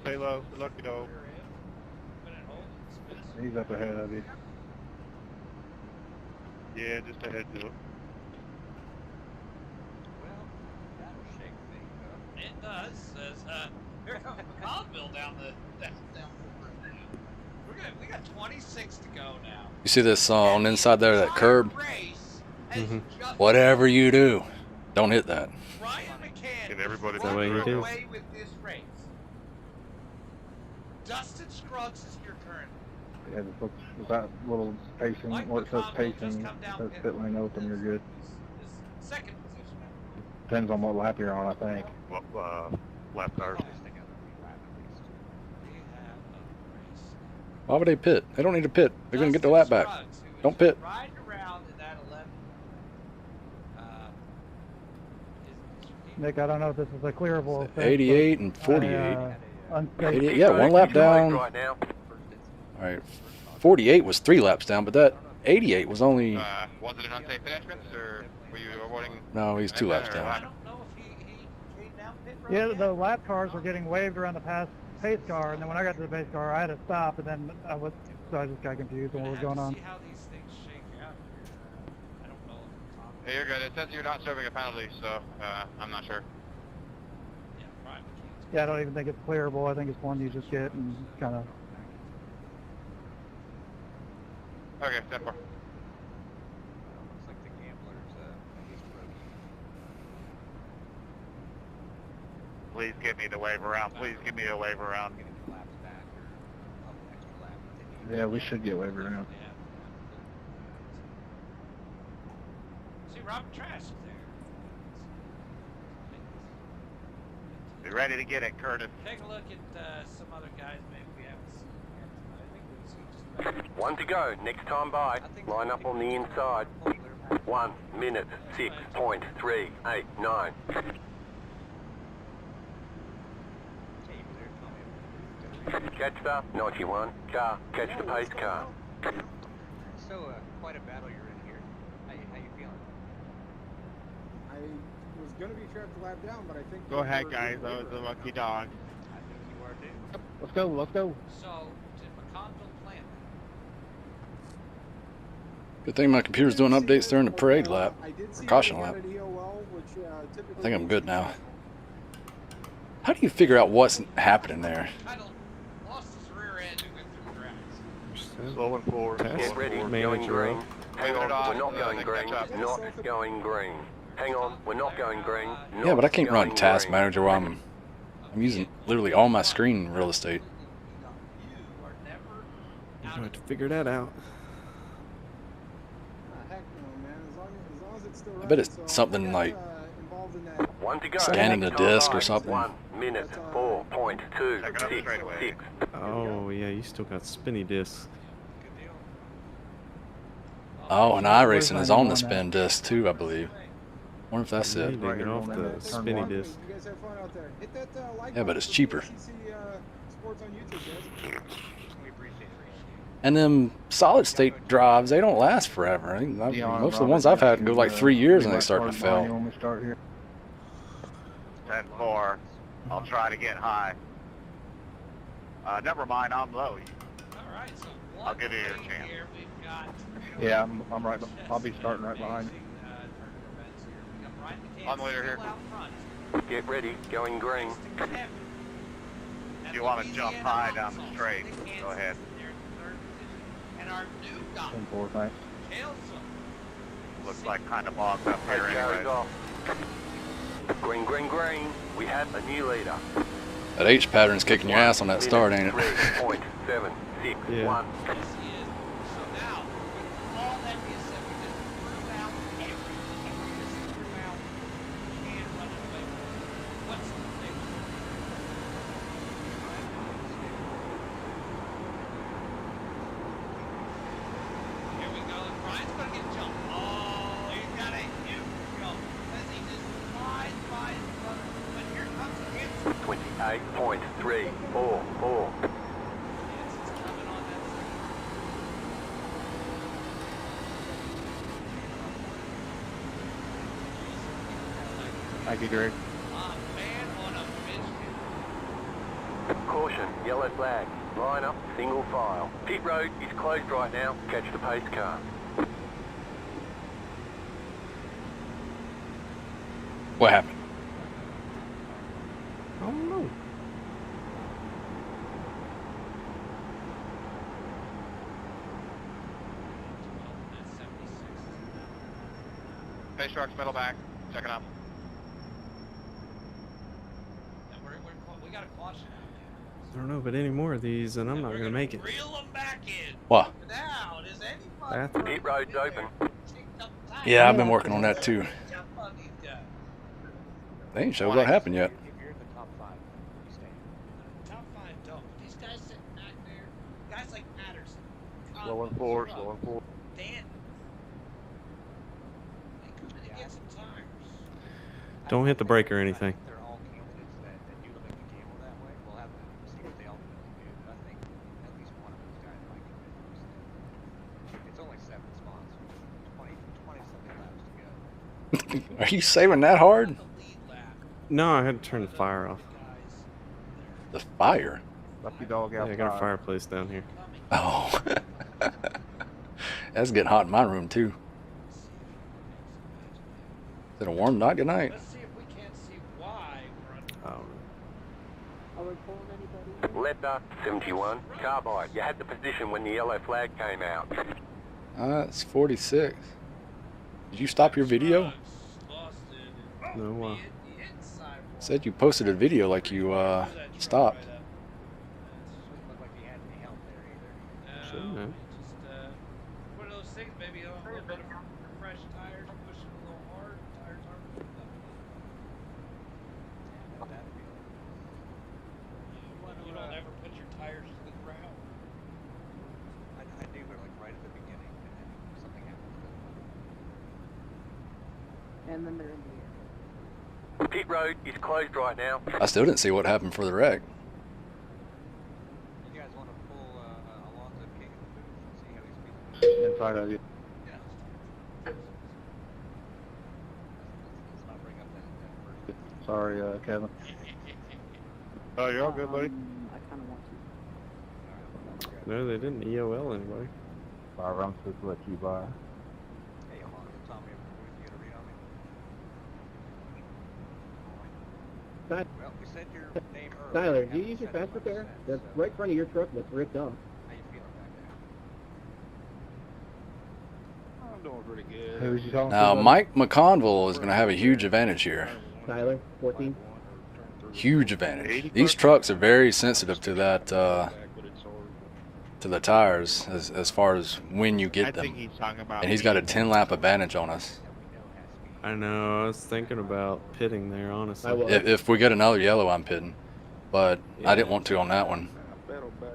Stay low, lucky dog. He's up ahead of you. Yeah, just a heads up. It does. Here comes McConnville down the we got 26 to go now. You see this on the inside there, that curb? Mhm. Whatever you do, don't hit that. Ryan McCann And everybody That's the way he did. away with this race. Dustin Scruggs is your current. Yeah, just look with that little pacing, where it says pacing, it says pit lane open, you're good. Second position. Depends on what lap you're on, I think. Lap tires. Why would they pit? They don't need to pit. They're going to get the lap back. Don't pit. Riding around in that 11. Nick, I don't know if this is a clearable. 88 and 48. 88, Yeah, yeah, one lap down. Right now. All right, 48 was 3 laps down, but that 88 was only. Was it an unsafe pedestrian, or were you avoiding? No, he's 2 laps down. I don't know if he came down pit road Yeah, yet. the lap cars were getting waved around the pace car, and then when I got to the pace car, I had to stop, and then so I just got confused on what was going on. See how these things shake out here. I don't know. Hey, you're good. It says you're not serving a penalty, so I'm not sure. Yeah, Ryan McCann's Yeah, I don't even think it's clearable. I think it's one you just get and kind of. Okay, 10-4. Looks like the gambler's he's broken. Please give me the wave around. Please give me a wave around. Getting the laps back or an extra lap if they need. Yeah, we should get waved around. Yeah. See, Robert Trash is there. Be ready to get it, Curtis. Take a look at some other guys maybe we haven't seen yet tonight. I think we've seen just about One to go. Next time by. Line up on the inside. 1 minute 6.389. Catch the 91 car. Catch the pace car. So, quite a battle you're in here. How you feeling? I was going to be trapped a lap down, but I think... Go ahead, guys. That was a lucky dog. I think you are too. Let's go. Let's go. So, did McConnville plan Good thing my computer's doing updates during the parade lap, or caution lap. I think I'm good now. How do you figure out what's happening there? lost his rear end and went through the grass. Slow and forward. Get ready. Going Manager. green. Hang on. We're not going green. Not going green. Hang on. We're not going green. Yeah, but I can't run going Task green. Manager while I'm using literally all my screen real estate. You have to figure that out. I bet it's something like One to go. scanning the Next time disc by. or something. 1 minute 4.266. Oh yeah, you still got spinny discs. Oh, and iRacing is on the spin disc too, I believe. Wonder if that's You it. need to get off the spinny disc. You guys have fun out there. Hit that like Yeah, but button it's for cheaper. PCC, Sports on YouTube, guys. We appreciate it. And them solid state drives, they don't last forever. I think most of the ones I've had go like 3 years and they start to fail. When we start here. 10-4. I'll try to get high. Never mind, I'm low. All right, so I'll give you your chance. here we've got Yeah, I'm right. I'll be starting right behind you. I'm the leader here. Get ready. Going green. If you want to jump high down the straight, go ahead. And our new guy, 10-4, thanks. Kelso. Looks like kind of bogged up Hey, here Gary's anyway. off. Green, green, green. We have a new leader. That H pattern's kicking your ass on that start, ain't it? 3.761. Yeah. Yes, he is. So now, with all that being said, we just threw out everything. We just threw out and running away. What's the thing? Here we go. Brian's going to get jumped. Oh, he's got a huge jump as he just flies by his brother. But here comes the hit. 28.344. Yes, it's coming on that side. Thank you, Greg. Man on a mission. Caution, yellow flag. Line up, single file. Pit road is closed right now. Catch the pace car. What happened? I don't know. Pace trucks, middle back. Checking up. Yeah, we got a caution. I don't know, but any more of these, and I'm not gonna make it. Reel them back in. What? Now, does anybody Bathroom. Pit road's open. Yeah, I've been working on that too. jump on these guys? They ain't showed what happened yet. If you're in the top 5, you stay. Top 5 don't. These guys sitting back there, guys like Patterson. Slow and forward, slow and forward. Dan. They could get some tires. Don't hit the brake or anything. They're all candidates that do look like the gamble that way. We'll have to see what they ultimately do. But I think at least one of those guys might commit to stay. It's only 7 spots. 20 something laps to go. Are you saving that hard? No, I had to turn the fire off. The fire? Lucky dog Yeah, outside. I got a fireplace down here. Oh. That's getting hot in my room too. Is it a warm night tonight? Let's see if we can't see why we're under. Oh. Are we pulling anybody? Letter 71. Carbide. You had the position when the yellow flag came out. It's 46. Did you stop your video? No, Said you posted a video like you stopped. Look like he had any help there either. Shouldn't have. Just one of those things, maybe a little bit of fresh tires, push them a little hard, tires aren't moving up. You don't ever put your tires to the ground. I do, but like right at the beginning, and then something happens. And then they're in the air. Pit road is closed right now. I still didn't see what happened for the wreck. You guys want to pull Alonzo King in the booth and see how he's feeling? Inside of you. Yeah. Let's not bring up that first. Sorry, Kevin. Oh, you're all good, buddy. I kind of want to. No, they didn't EOL anybody. Fire runs to let you by. Hey, Alonzo, Tommy, you got a read on me? Well, we said your name earlier. Tyler, do you use your fast repair? That's right in front of your truck that's ripped off. How you feeling back there? I'm doing pretty good. Who was you talking Now, to? Mike McConville is going to have a huge advantage here. Tyler, 14. Huge advantage. These trucks are very sensitive to that, to the tires as far as when you I get think them. he's talking about. And he's got a 10-lap advantage on us. I know. I was thinking about pitting there, honestly. I will. If we get another yellow, I'm pitting. But I didn't want to on that one.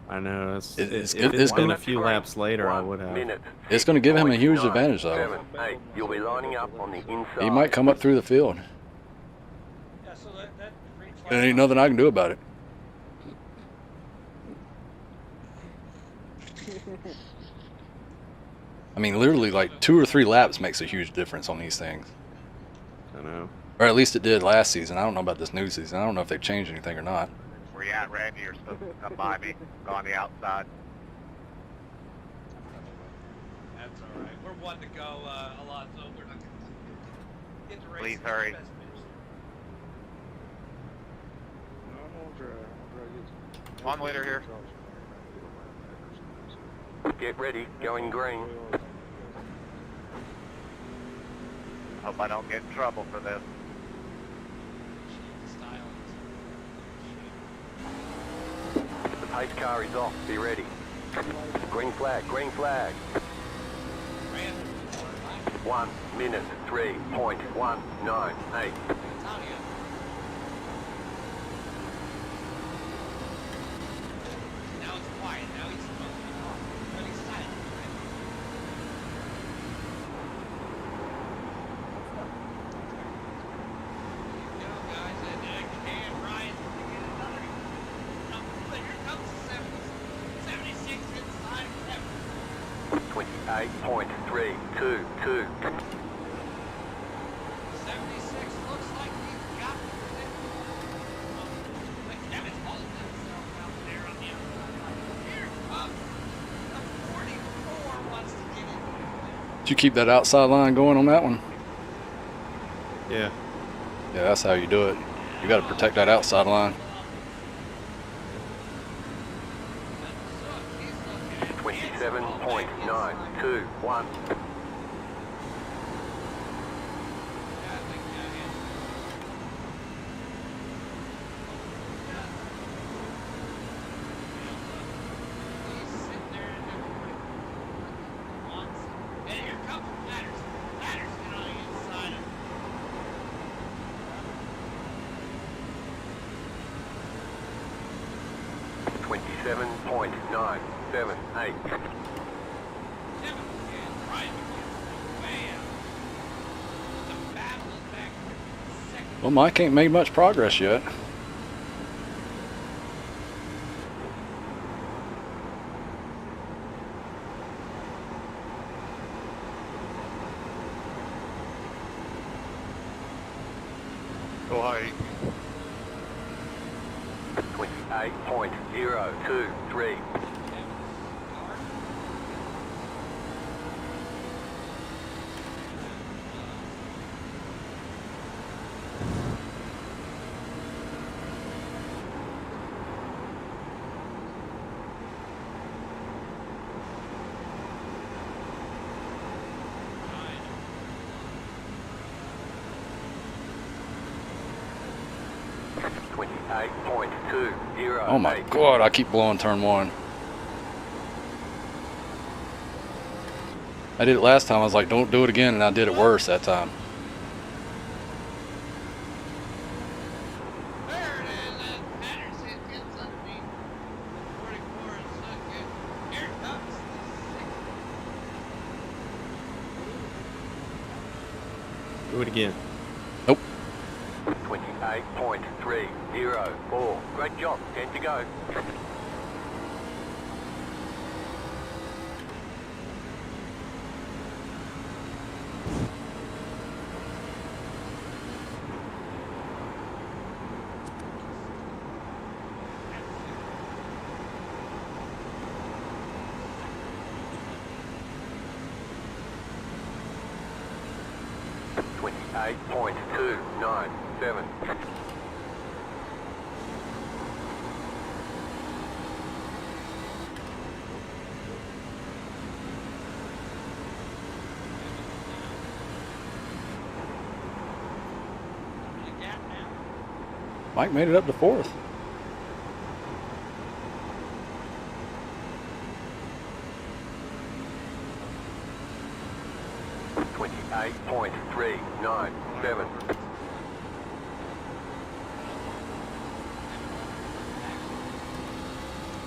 I know. It's If good- it's it's been gonna- a few laps later, I would have. Minute. It's going to give him a huge advantage, though. 7, 8. You'll be lining up on the inside. He might come up through the field. Yeah, so that green flag. There ain't nothing I can do about it. I mean, literally, like 2 or 3 laps makes a huge difference on these things. I know. Or at least it did last season. I don't know about this new season. I don't know if they've changed anything or not. Where you at, Randy? You're supposed to come by me. Go on the outside. That's all right. We're one to go, Alonzo. We're not going to get the race. Please hurry. On later here. Get ready. Going green. Hope I don't get in trouble for this. The pace car is off. Be ready. Green flag. Green flag. 1 minute 3.198. Now it's quiet. Now he's supposed to be talking. But he's silent, right? You know, guys, and Ryan, to get another. Here comes the 76 inside of Kevin. 28.322. 76 looks like he's Did you keep that outside line going on that one? Yeah. Yeah, that's how you do it. You got to protect that outside line. 27.921. And here comes Patterson. Patterson on the inside of 27.978. Well, Mike ain't made much progress yet. Go high. 28.023. Oh my God, I keep blowing turn one. I did it last time. I was like, don't do it again, and I did it worse that time. There it is, and Patterson gets underneath 44 and second. Here comes the Do it again. Nope. 28.304. Great job. 10 to go. .297. Mike made it up to fourth. .397.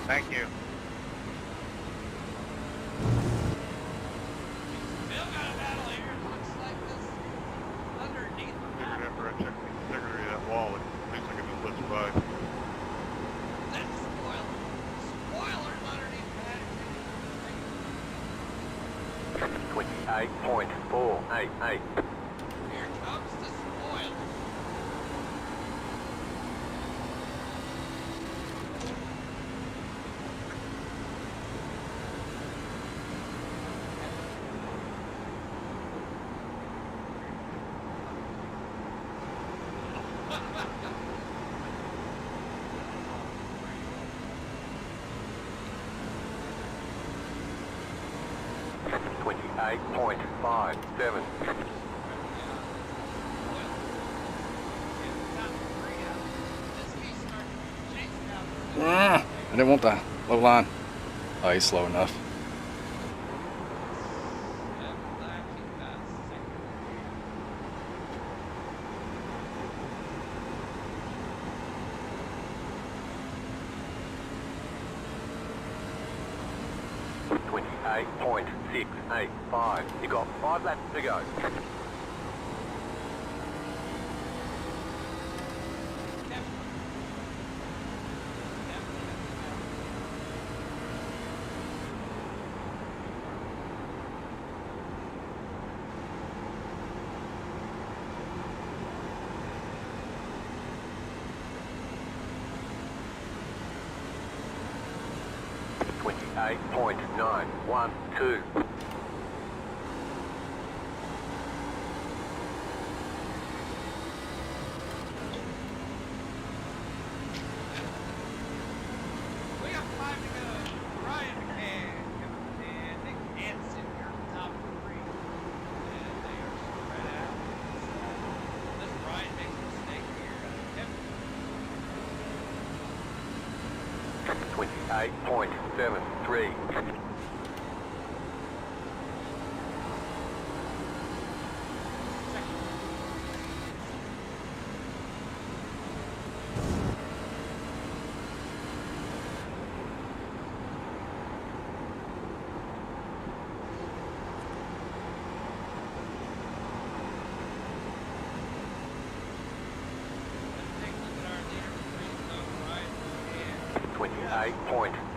Thank you. Still got a battle here. It looks like this underneath. Figured after I checked the integrity of that wall, at least I could just let you by. That's spoiler. Spoilers underneath Patterson. 28.488. Here comes the spoiler. .577. I didn't want the low line. Oh, he's slow enough. .685. You got 5 laps to go. .8.912. 28.73.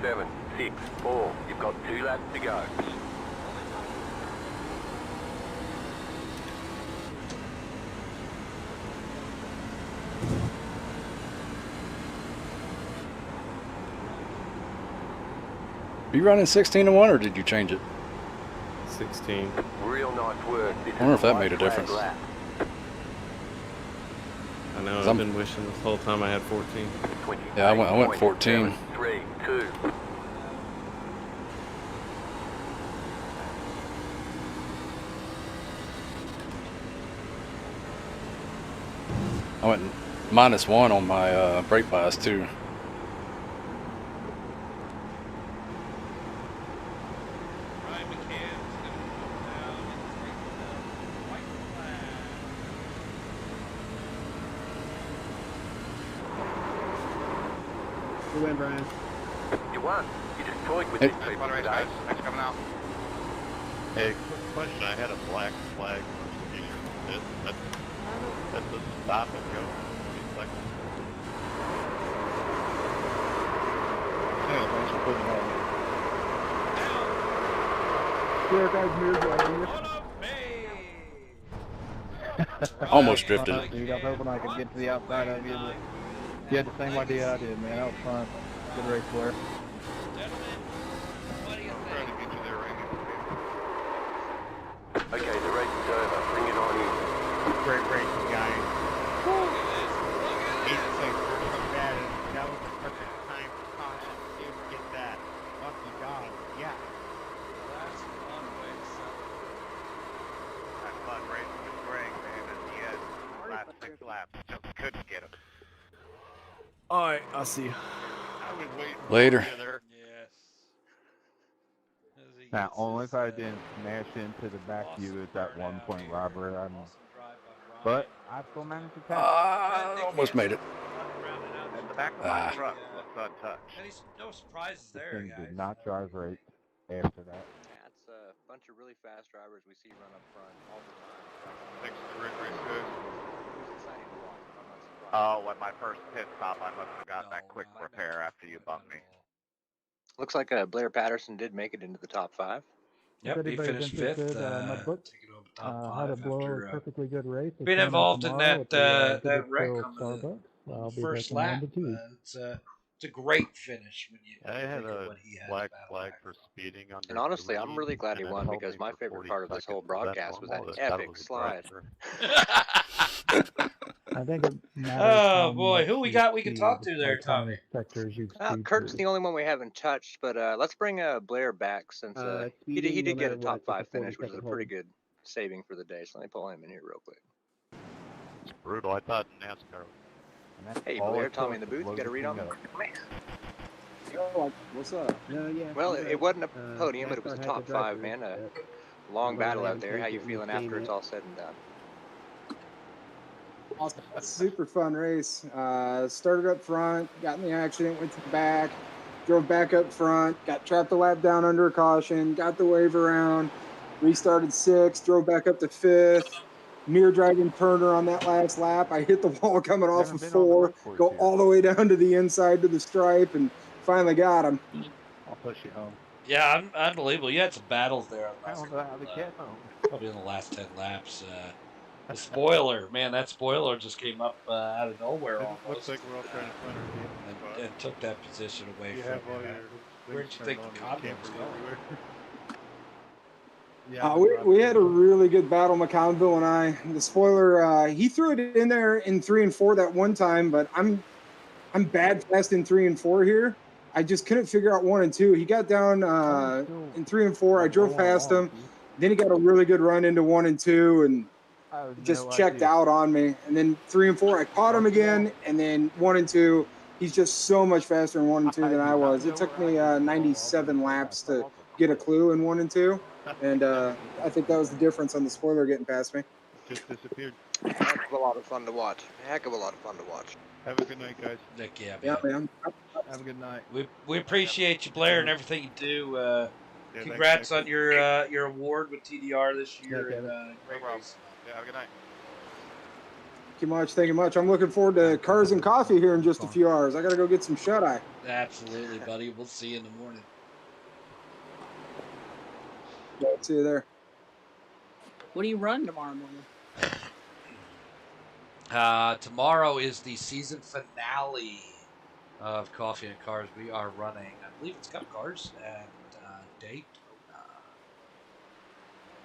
.764. You've got 2 laps to go. Are you running 16 to 1 or did you change it? 16. Real nice work. This I wonder is if that white made a flag difference. lap. I know, 'Cause I've I'm- been wishing this whole time I had 14. Yeah, I went 14. 28.732. I went -1 on my brake bias too. You win, Brian. You won. You just toyed with Hey. these people Fun race, today. guys. Thanks for coming out. Hey, quick question. I had a black flag notification. That's a stop and go. 20 seconds. Yeah, thanks for putting it on. Here, guys, mirror driving. Almost drifted. Fun, dude. I was hoping I could get to the outside of you, but you had the same idea I did, man. That was fun. Good race, Blair. Trying to get you there, Randy. Okay, the race is over. Bring it on in. Great racing, guys. Eight seconds from that, and that was the perfect time for caution to get that. Lucky dog, yeah. That's one way to sell it. That fun race with Greg, man, and he had last 6 laps. Just couldn't get him. Alright, I'll see you. I was waiting Later. for you there. Yes. As he Now, gets only his, if I didn't smash into the back of you at that one point, here. Robert. Awesome drive by Brian. But I still managed to catch. I almost made it. And the back of my truck looks untouched. And he's no surprises The there, thing guys. did not drive right after that. That's a bunch of really fast drivers we see run up front all the time. Thanks for the rig race, guys. It was exciting to watch. I'm not surprised. Oh, at my first pit stop, I must have got that quick repair after you bumped me. Looks like Blair Patterson did make it into the top 5. Yep, he anybody's finished fifth. interested, my book Taking over top how to five blow after a perfectly good race. It's being coming involved in tomorrow that at the that wreck Goodwill on the Starbucks. I'll be first back in lap. 1 to 2. It's a great finish when you I had think of a what he had. black flag for speeding under And honestly, I'm 3, really glad he and it won held because me my for favorite 40 part of this whole seconds. That's broadcast was that normal. That epic was a slide. driver. I think it matters Oh how boy, much who we you got we can talk speed, to there, like how Tommy? many sectors you Well, speed Kurt's through. the only one we haven't touched, but let's bring Blair back since he Speeding, did no get a matter top what, 5 it's a 40 finish, which is a second pretty hold. good saving for the day. So let me pull him in here real quick. It's brutal. I thought NASCAR. Hey, all Blair, it Tommy in took the was booth, you got a load read the on thing me? up. Oh, what's up? No, yeah. Well, I'm it good. wasn't a podium, but it was a NASCAR had top to drive 5, through, man. A but long I'm battle glad I out there. haven't How you taken it feeling and after seen it's it. all said and done? Awesome. Super fun race. Started up front, got in the accident, went to the back, drove back up front, got trapped a lap down under a caution, got the wave around, restarted 6th, drove back up to 5th, near driving Turner on that last lap. I hit the wall coming off of 4, go all the way down to the inside to the stripe, and finally got him. I'll push you home. Yeah, unbelievable. You had some battles there. I don't know how to get home. Probably in the last 10 laps. The spoiler, man, that spoiler just came up out of nowhere It almost. looks like we're all trying to find our camping spot. And took that position away You from have all you. your Where'd things you think turned the on, convoy there's was campers going? everywhere. We had a really good battle, McConville and I. The spoiler, he threw it in there in 3 and 4 that one time, but I'm bad fast in 3 and 4 here. I just couldn't figure out 1 and 2. He got down in 3 and 4. I drove past him. Then he got a really good run into 1 and 2 and just checked out on me. And then 3 and 4, I caught him again. And then 1 and 2, He's just so much faster in 1 and 2 than I was. It took me 97 laps to get a clue in 1 and 2, and I think that was the difference on the spoiler getting past me. Just disappeared. Heck of a lot of fun to watch. Heck of a lot of fun to watch. Have a good night, guys. Nick, yeah, Yeah, man. man. Have a good night. We appreciate you, Blair, and everything you do. Yeah, Congrats thanks, on Nick. your award with TDR this year, Yeah, and Kevin. great problem. race. Yeah, have a good night. Thank you much. Thank you much. I'm looking forward to cars and coffee here in just a few hours. I got to go get some shut-eye. Absolutely, buddy. We'll see you in the morning. See you there. What do you run tomorrow morning? Tomorrow is the season finale of Coffee and Cars. We are running, I believe it's Cup Cars at Daytona.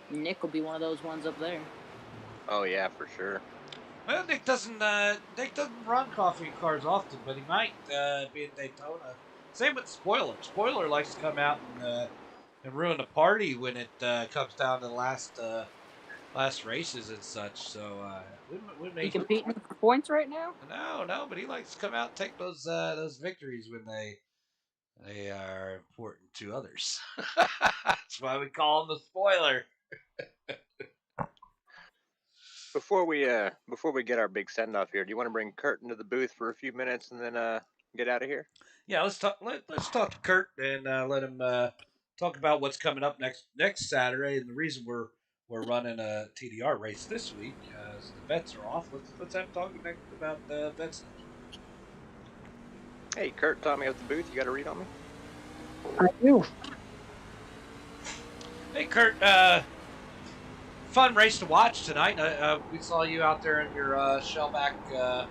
Nick will be one of those ones up there. Oh yeah, for sure. Well, Nick doesn't run Coffee and Cars often, but he might be in Daytona. Same with Spoiler. Spoiler likes to come out and ruin the party when it comes down to the last races and such. So we may. You competing for points right now? No, but he likes to come out and take those victories when they are important to others. That's why we call him the spoiler. Before we get our big send off here, do you want to bring Kurt into the booth for a few minutes and then get out of here? Yeah, let's talk. Let's talk to Kurt and let him talk about what's coming up next Saturday. And the reason we're running a TDR race this week is the bets are off. Let's have a talk next about the bets next week. Hey, Kurt, Tommy at the booth. You got a read on me? I do. Hey, Kurt. Fun race to watch tonight. We saw you out there in your Shellback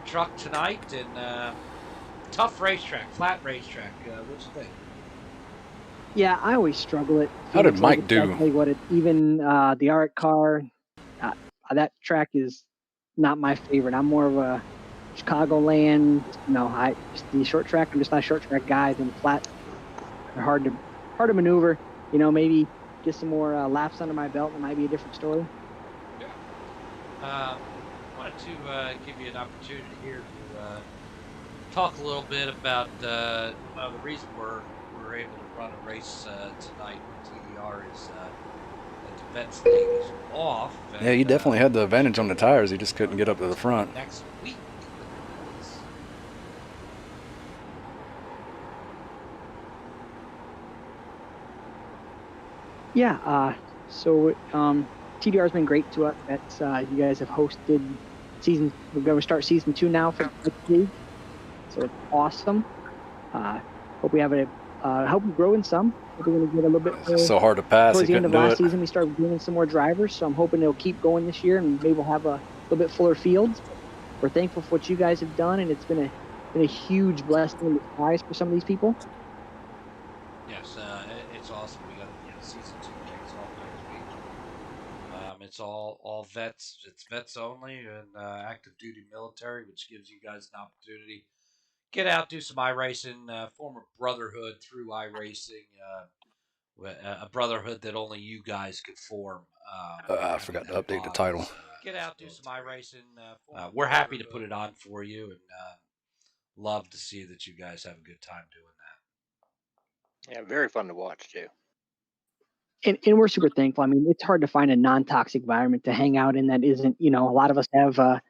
truck tonight, and tough racetrack, flat racetrack. What you think? Yeah, I always struggle at. How did Phoenix. Mike do? I tell you what, even the art car, that track is not my favorite. I'm more of a Chicagoland. The short track. I'm just not a short track guy. Then flat, they're hard to maneuver. Maybe get some more laps under my belt. It might be a different story. Wanted to give you an opportunity here to talk a little bit about the reason we're able to run a race tonight with TDR is that the vet thing is off. Yeah, he definitely had the advantage on the tires. He just couldn't get up to the front. Next week. Yeah. So TDR's been great to us. That's you guys have hosted season. We're going to start season 2 now for the league. So it's awesome. Hope we have help we grow in some. Hope we're going to get a little bit. It's so hard to pass. Towards He the end of couldn't do last it. season, we started bringing some more drivers. So I'm hoping they'll keep going this year, and maybe we'll have a little bit fuller fields. We're thankful for what you guys have done, and it's been a huge blessing in disguise for some of these people. Yes, it's awesome. We got season 2 kicks off next week. It's all vets. It's vets only and active duty military, which gives you guys an opportunity get out, do some iRacing, form a brotherhood through iRacing, a brotherhood that only you guys could form. I forgot to update the title. Get out, do some iRacing. We're happy to put it on for you, and love to see that you guys have a good time doing that. Yeah, very fun to watch too. And we're super thankful. I mean, it's hard to find a non-toxic environment to hang out in that isn't, a lot of us have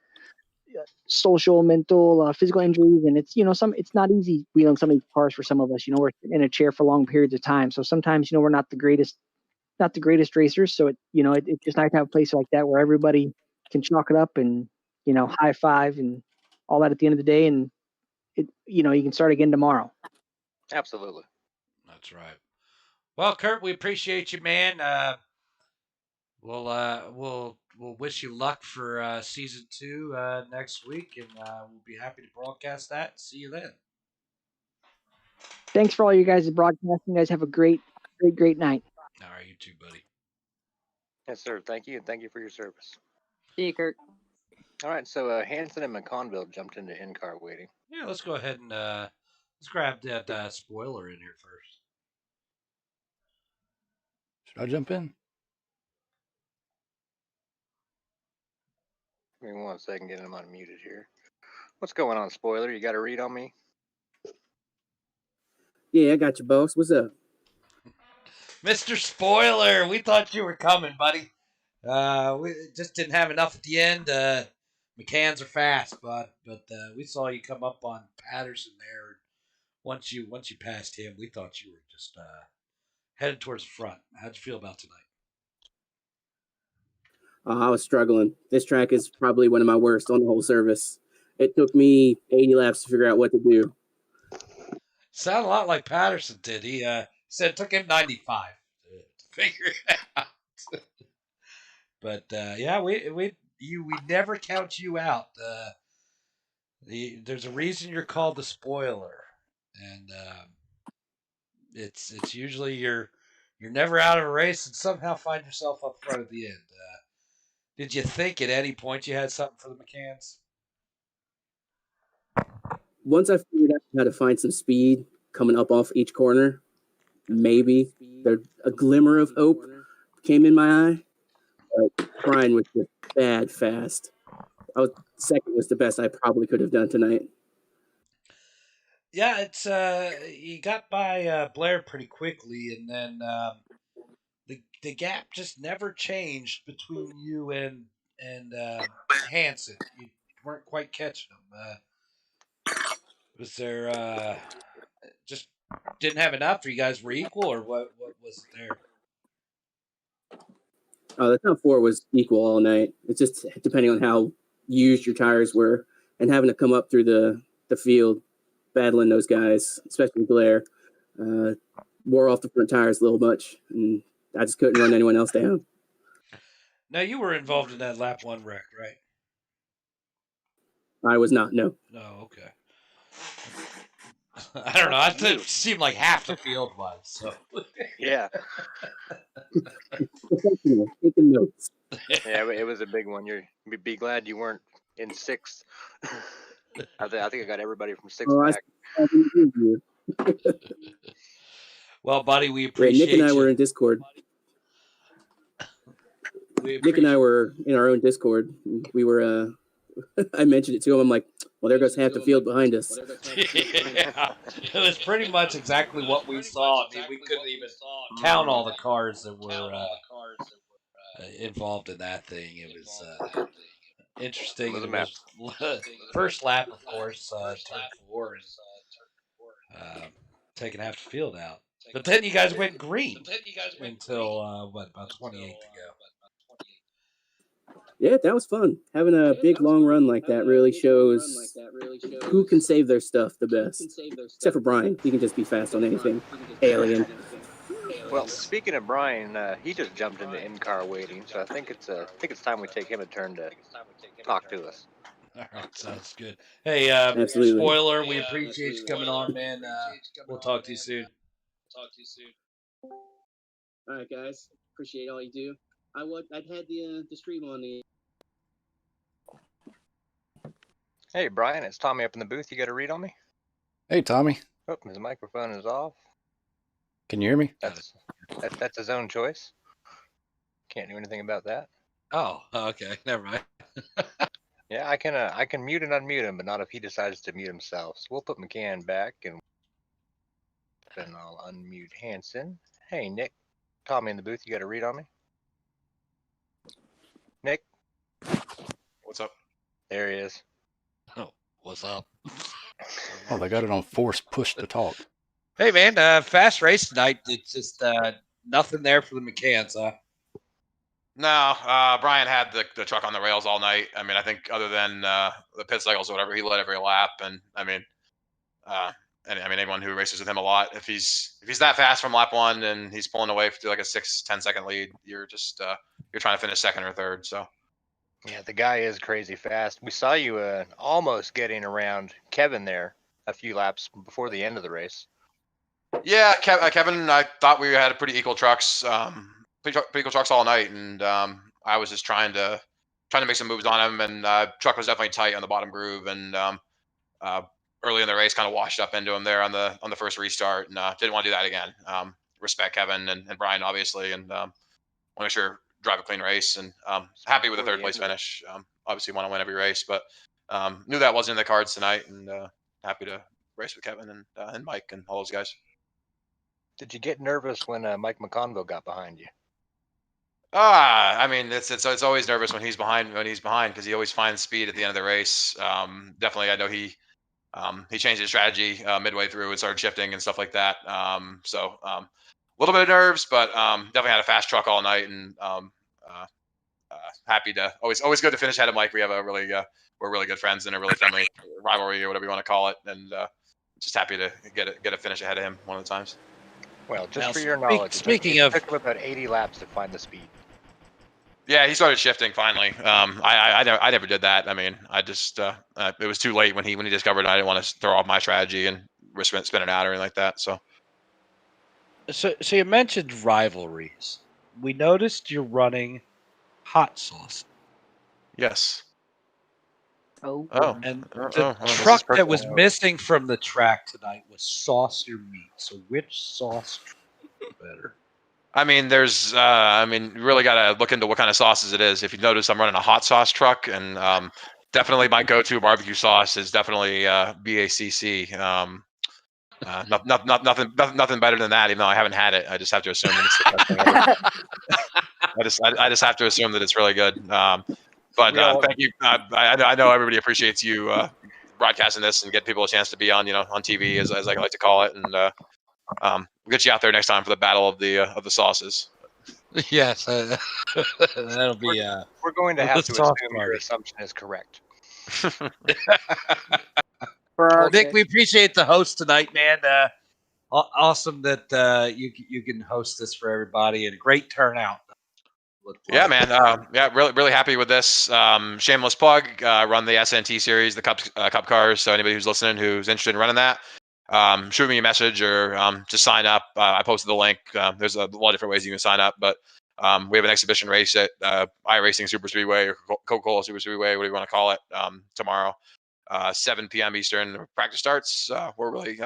social, mental, physical injuries, and it's, it's not easy wheeling some of these cars for some of us. We're in a chair for long periods of time. So sometimes, we're not the greatest racers. So it's just nice to have a place like that where everybody can chalk it up and, high five and all that at the end of the day. And you can start again tomorrow. Absolutely. That's right. Well, Kurt, we appreciate you, man. We'll wish you luck for season 2 next week, and we'll be happy to broadcast that. See you then. Thanks for all you guys broadcasting. You guys have a great night. All right, you too, buddy. Yes, sir. Thank you, and thank you for your service. See you, Kurt. All right, so Hanson and McConville jumped into in-car waiting. Yeah, let's go ahead and let's grab that spoiler in here first. Should I jump in? Give me 1 second, get him unmuted here. What's going on, spoiler? You got a read on me? Yeah, I got you, boss. What's up? Mr. Spoiler, we thought you were coming, buddy. We just didn't have enough at the end. McCanns are fast, but we saw you come up on Patterson there. Once you passed him, we thought you were just headed towards the front. How'd you feel about tonight? I was struggling. This track is probably one of my worst on the whole service. It took me 80 laps to figure out what to do. Sound a lot like Patterson did. He said it took him 95 to figure it out. But yeah, we never count you out. There's a reason you're called the spoiler, and it's usually you're never out of a race and somehow find yourself up front at the end. Did you think at any point you had something for the McCanns? Once I figured out how to find some speed coming up off each corner, maybe there a glimmer of hope came in my eye. But Brian was just bad fast. Second was the best I probably could have done tonight. Yeah, it's you got by Blair pretty quickly, and then the gap just never changed between you and Hanson. You weren't quite catching him. Was there just didn't have enough? Or you guys were equal, or what was it there? The top four was equal all night. It's just depending on how used your tires were and having to come up through the field, battling those guys, especially Blair, wore off the front tires a little much, and I just couldn't run anyone else down. Now, you were involved in that lap 1 wreck, right? I was not, no. No, okay. I don't know. It seemed like half the field was. So yeah. Taking notes. Yeah, it was a big one. You'd be glad you weren't in 6th. I think I got everybody from 6th back. Well, buddy, we appreciate Nick and I were in Discord. Nick and I were in our own Discord. We were, I mentioned it to him. I'm like, well, there goes half the field behind us. Yeah, it was pretty much exactly what we saw. I mean, we couldn't even count all the cars that were involved in that thing. It was interesting. It was first lap, of course, turn 4, and taking half the field out. But then you guys went green until, about 28 to go. Yeah, that was fun. Having a big long run like that really shows who can save their stuff the best. Except for Brian. He can just be fast on anything. Alien. Well, speaking of Brian, he just jumped into in-car waiting, so I think it's time we take him a turn to talk to us. All right, sounds good. Hey, Absolutely. Spoiler, we appreciate you coming on, man. We'll talk to you soon. All right, guys. Appreciate all you do. I'd had the stream on the. Hey, Brian, it's Tommy up in the booth. You got a read on me? Hey, Tommy. Oh, his microphone is off. Can you hear me? That's his own choice. Can't do anything about that. Oh, okay. Never mind. Yeah, I can mute and unmute him, but not if he decides to mute himself. So we'll put McCann back, and then I'll unmute Hanson. Hey, Nick. Tommy in the booth. You got a read on me? Nick? What's up? There he is. Oh, what's up? Oh, they got it on force push to talk. Hey, man, fast race tonight. It's just nothing there for the McCanns, huh? No, Brian had the truck on the rails all night. I mean, I think other than the pit cycles or whatever, he led every lap. And I mean, anyone who races with him a lot, if he's that fast from lap 1 and he's pulling away to like a 6-10 second lead, you're just you're trying to finish second or third. So yeah, the guy is crazy fast. We saw you almost getting around Kevin there a few laps before the end of the race. Yeah, Kevin, I thought we had pretty equal trucks, pretty equal trucks all night, and I was just trying to make some moves on him, and truck was definitely tight on the bottom groove, and early in the race kind of washed up into him there on the first restart, and didn't want to do that again. Respect Kevin and Brian, obviously, and want to make sure drive a clean race, and happy with the third place finish. Obviously want to win every race, but knew that wasn't in the cards tonight, and happy to race with Kevin and Mike and all those guys. Did you get nervous when Mike McConville got behind you? I mean, it's always nervous when he's behind because he always finds speed at the end of the race. Definitely, I know he changed his strategy midway through and started shifting and stuff like that. So a little bit of nerves, but definitely had a fast truck all night, and happy to always good to finish ahead of Mike. We have we're really good friends and a really friendly rivalry or whatever you want to call it, and just happy to get a finish ahead of him one of the times. Well, just Now, for your knowledge, speaking it of, took him about 80 laps to find the speed. Yeah, he started shifting finally. I never did that. I mean, I just it was too late when he discovered I didn't want to throw off my strategy and risk spinning out or anything like that. So so you mentioned rivalries. We noticed you're running hot sauce. Yes. Oh. And this the is truck that personal. was missing from the track tonight was Sauce Your Meat. So which sauce is better? I mean, you really got to look into what kind of sauces it is. If you notice, I'm running a hot sauce truck, and definitely my go-to barbecue sauce is definitely BACC. Nothing better than that. Even though I haven't had it, I just have to assume that it's the best thing ever. I just have to assume that it's really good. But thank you. I know everybody appreciates you broadcasting this and get people a chance to be on on TV as I like to call it, and we'll get you out there next time for the battle of the sauces. Yes, that'll be. We're going to the have to sauce assume your party. assumption is correct. Well, Nick, we appreciate the host tonight, man. Awesome that you can host this for everybody, and a great turnout. Yeah, man. Yeah, really happy with this. Shameless plug. Run the SNT series, the Cup cars. So anybody who's listening who's interested in running that, shoot me a message or just sign up. I posted the link. There's a lot of different ways you can sign up, but we have an exhibition race at iRacing Super Speedway or Coca-Cola Super Speedway, whatever you want to call it, tomorrow, 7 p.m. Eastern. Practice starts. We're really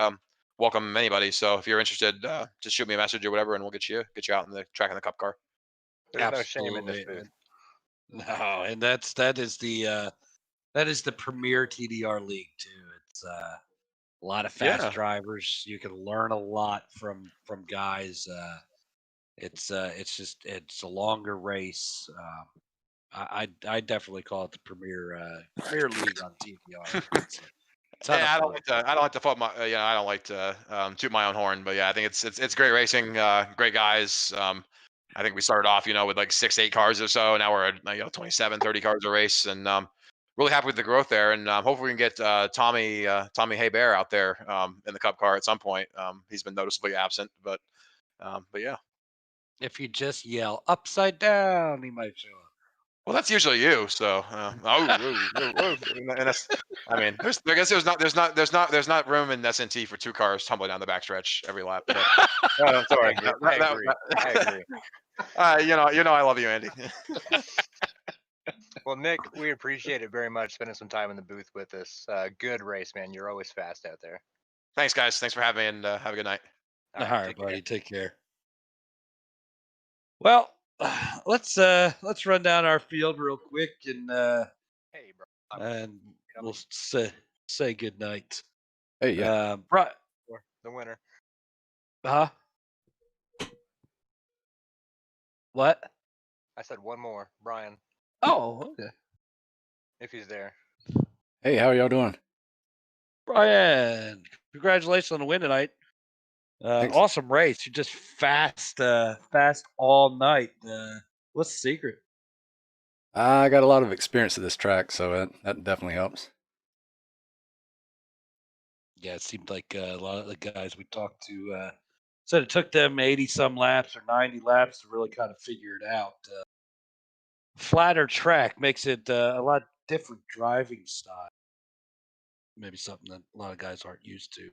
welcome anybody. So if you're interested, just shoot me a message or whatever, and we'll get you out in the track in the Cup car. There's no shame in this booth. No, and that is the premier TDR league too. It's a lot of fast drivers. You can learn a lot from guys. It's a longer race. I definitely call it the premier league on TDR. Yeah, I don't like to fault my. I don't like to toot my own horn, but yeah, I think it's great racing. Great guys. I think we started off, with like 6-8 cars or so. Now we're at 27, 30 cars a race, and really happy with the growth there. And hopefully we can get Tommy Haybear out there in the Cup car at some point. He's been noticeably absent, but yeah. If you just yell upside down, he might show up. Well, that's usually you. So, and that's, I mean, there's not room in SNT for 2 cars tumbling down the backstretch every lap. But, sorry, I agree. I love you, Andy. Well, Nick, we appreciate it very much spending some time in the booth with us. Good race, man. You're always fast out there. Thanks, guys. Thanks for having me, and have a good night. All right, buddy. Take care. Well, let's run down our field real quick and hey, bro, and we'll say good night. Hey, yeah. The winner. Huh? What? I said one more, Brian. Oh, okay. If he's there. Hey, how are y'all doing? Brian, congratulations on the win tonight. Awesome race. You're just fast all night. What's the secret? I got a lot of experience at this track, so that definitely helps. Yeah, it seemed like a lot of the guys we talked to said it took them 80-some laps or 90 laps to really kind of figure it out. Flatter track makes it a lot different driving style. Maybe something that a lot of guys aren't used to.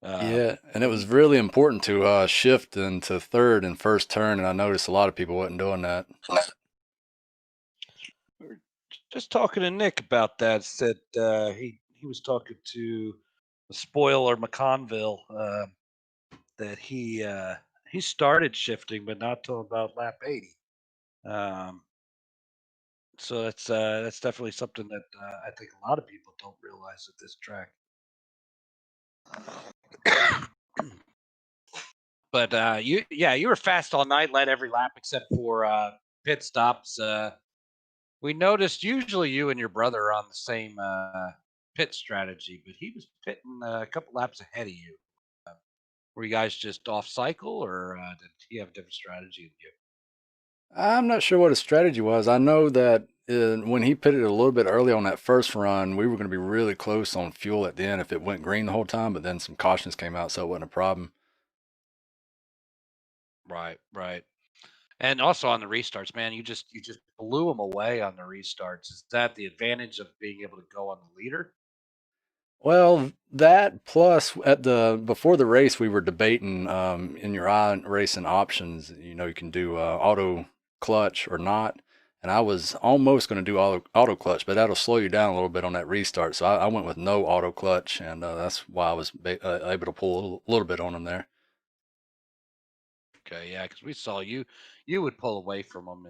Yeah, and it was really important to shift into third and first turn, and I noticed a lot of people wasn't doing that. Just talking to Nick about that. Said he was talking to the spoiler McConville that he started shifting, but not till about lap 80. So that's definitely something that I think a lot of people don't realize at this track. But you were fast all night, led every lap except for pit stops. We noticed usually you and your brother are on the same pit strategy, but he was pitting a couple laps ahead of you. Were you guys just off cycle, or did he have a different strategy than you? I'm not sure what his strategy was. I know that when he pitted a little bit early on that first run, we were going to be really close on fuel at the end if it went green the whole time, but then some cautions came out, so it wasn't a problem. Right. And also on the restarts, man, you just blew them away on the restarts. Is that the advantage of being able to go on the leader? Well, that plus before the race, we were debating in your racing options. You know, you can do auto clutch or not, and I was almost going to do auto clutch, but that'll slow you down a little bit on that restart. So I went with no auto clutch, and that's why I was able to pull a little bit on them there. Okay, yeah, because we saw you would pull away from them,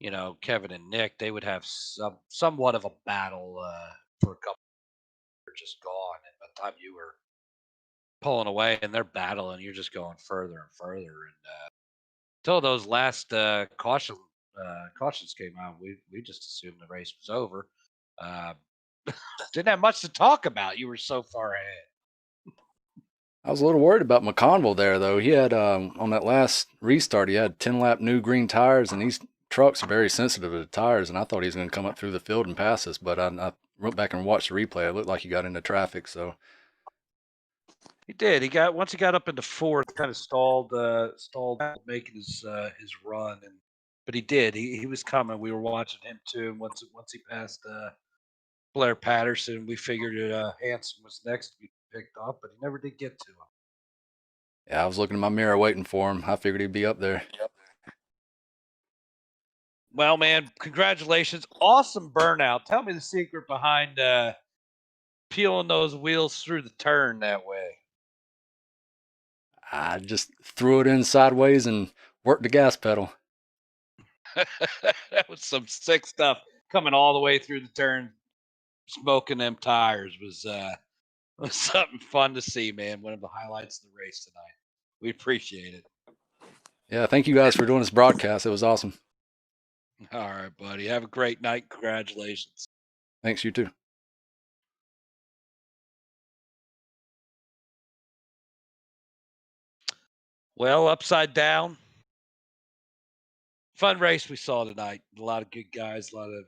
and Kevin and Nick, they would have somewhat of a battle for a couple. They're just gone, and by the time you were pulling away and they're battling, you're just going further and further. And until those last cautions came out, we just assumed the race was over. Uh, didn't have much to talk about. You were so far ahead. I was a little worried about McConville there, though. He had on that last restart, he had 10-lap new green tires, and these trucks are very sensitive to the tires. And I thought he was going to come up through the field and pass us, but I went back and watched the replay. It looked like he got into traffic. So he did. Once he got up into fourth, kind of stalled making his run, but he did. He was coming. We were watching him too. And once he passed Blair Patterson, we figured Hanson was next to be picked up, but he never did get to him. yeah, I was looking in my mirror waiting for him. I figured he'd be up there. Well, man, congratulations. Awesome burnout. Tell me the secret behind peeling those wheels through the turn that way. I just threw it in sideways and worked the gas pedal. That was some sick stuff coming all the way through the turn, smoking them tires was something fun to see, man. One of the highlights of the race tonight. We appreciate it. Yeah, thank you guys for doing this broadcast. It was awesome. All right, buddy. Have a great night. Congratulations. Thanks, you too. Well, upside down. Fun race we saw tonight. A lot of good guys. A lot of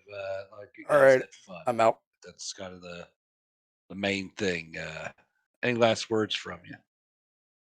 good guys All right, had fun. I'm out. That's kind of the main thing. Any last words from you?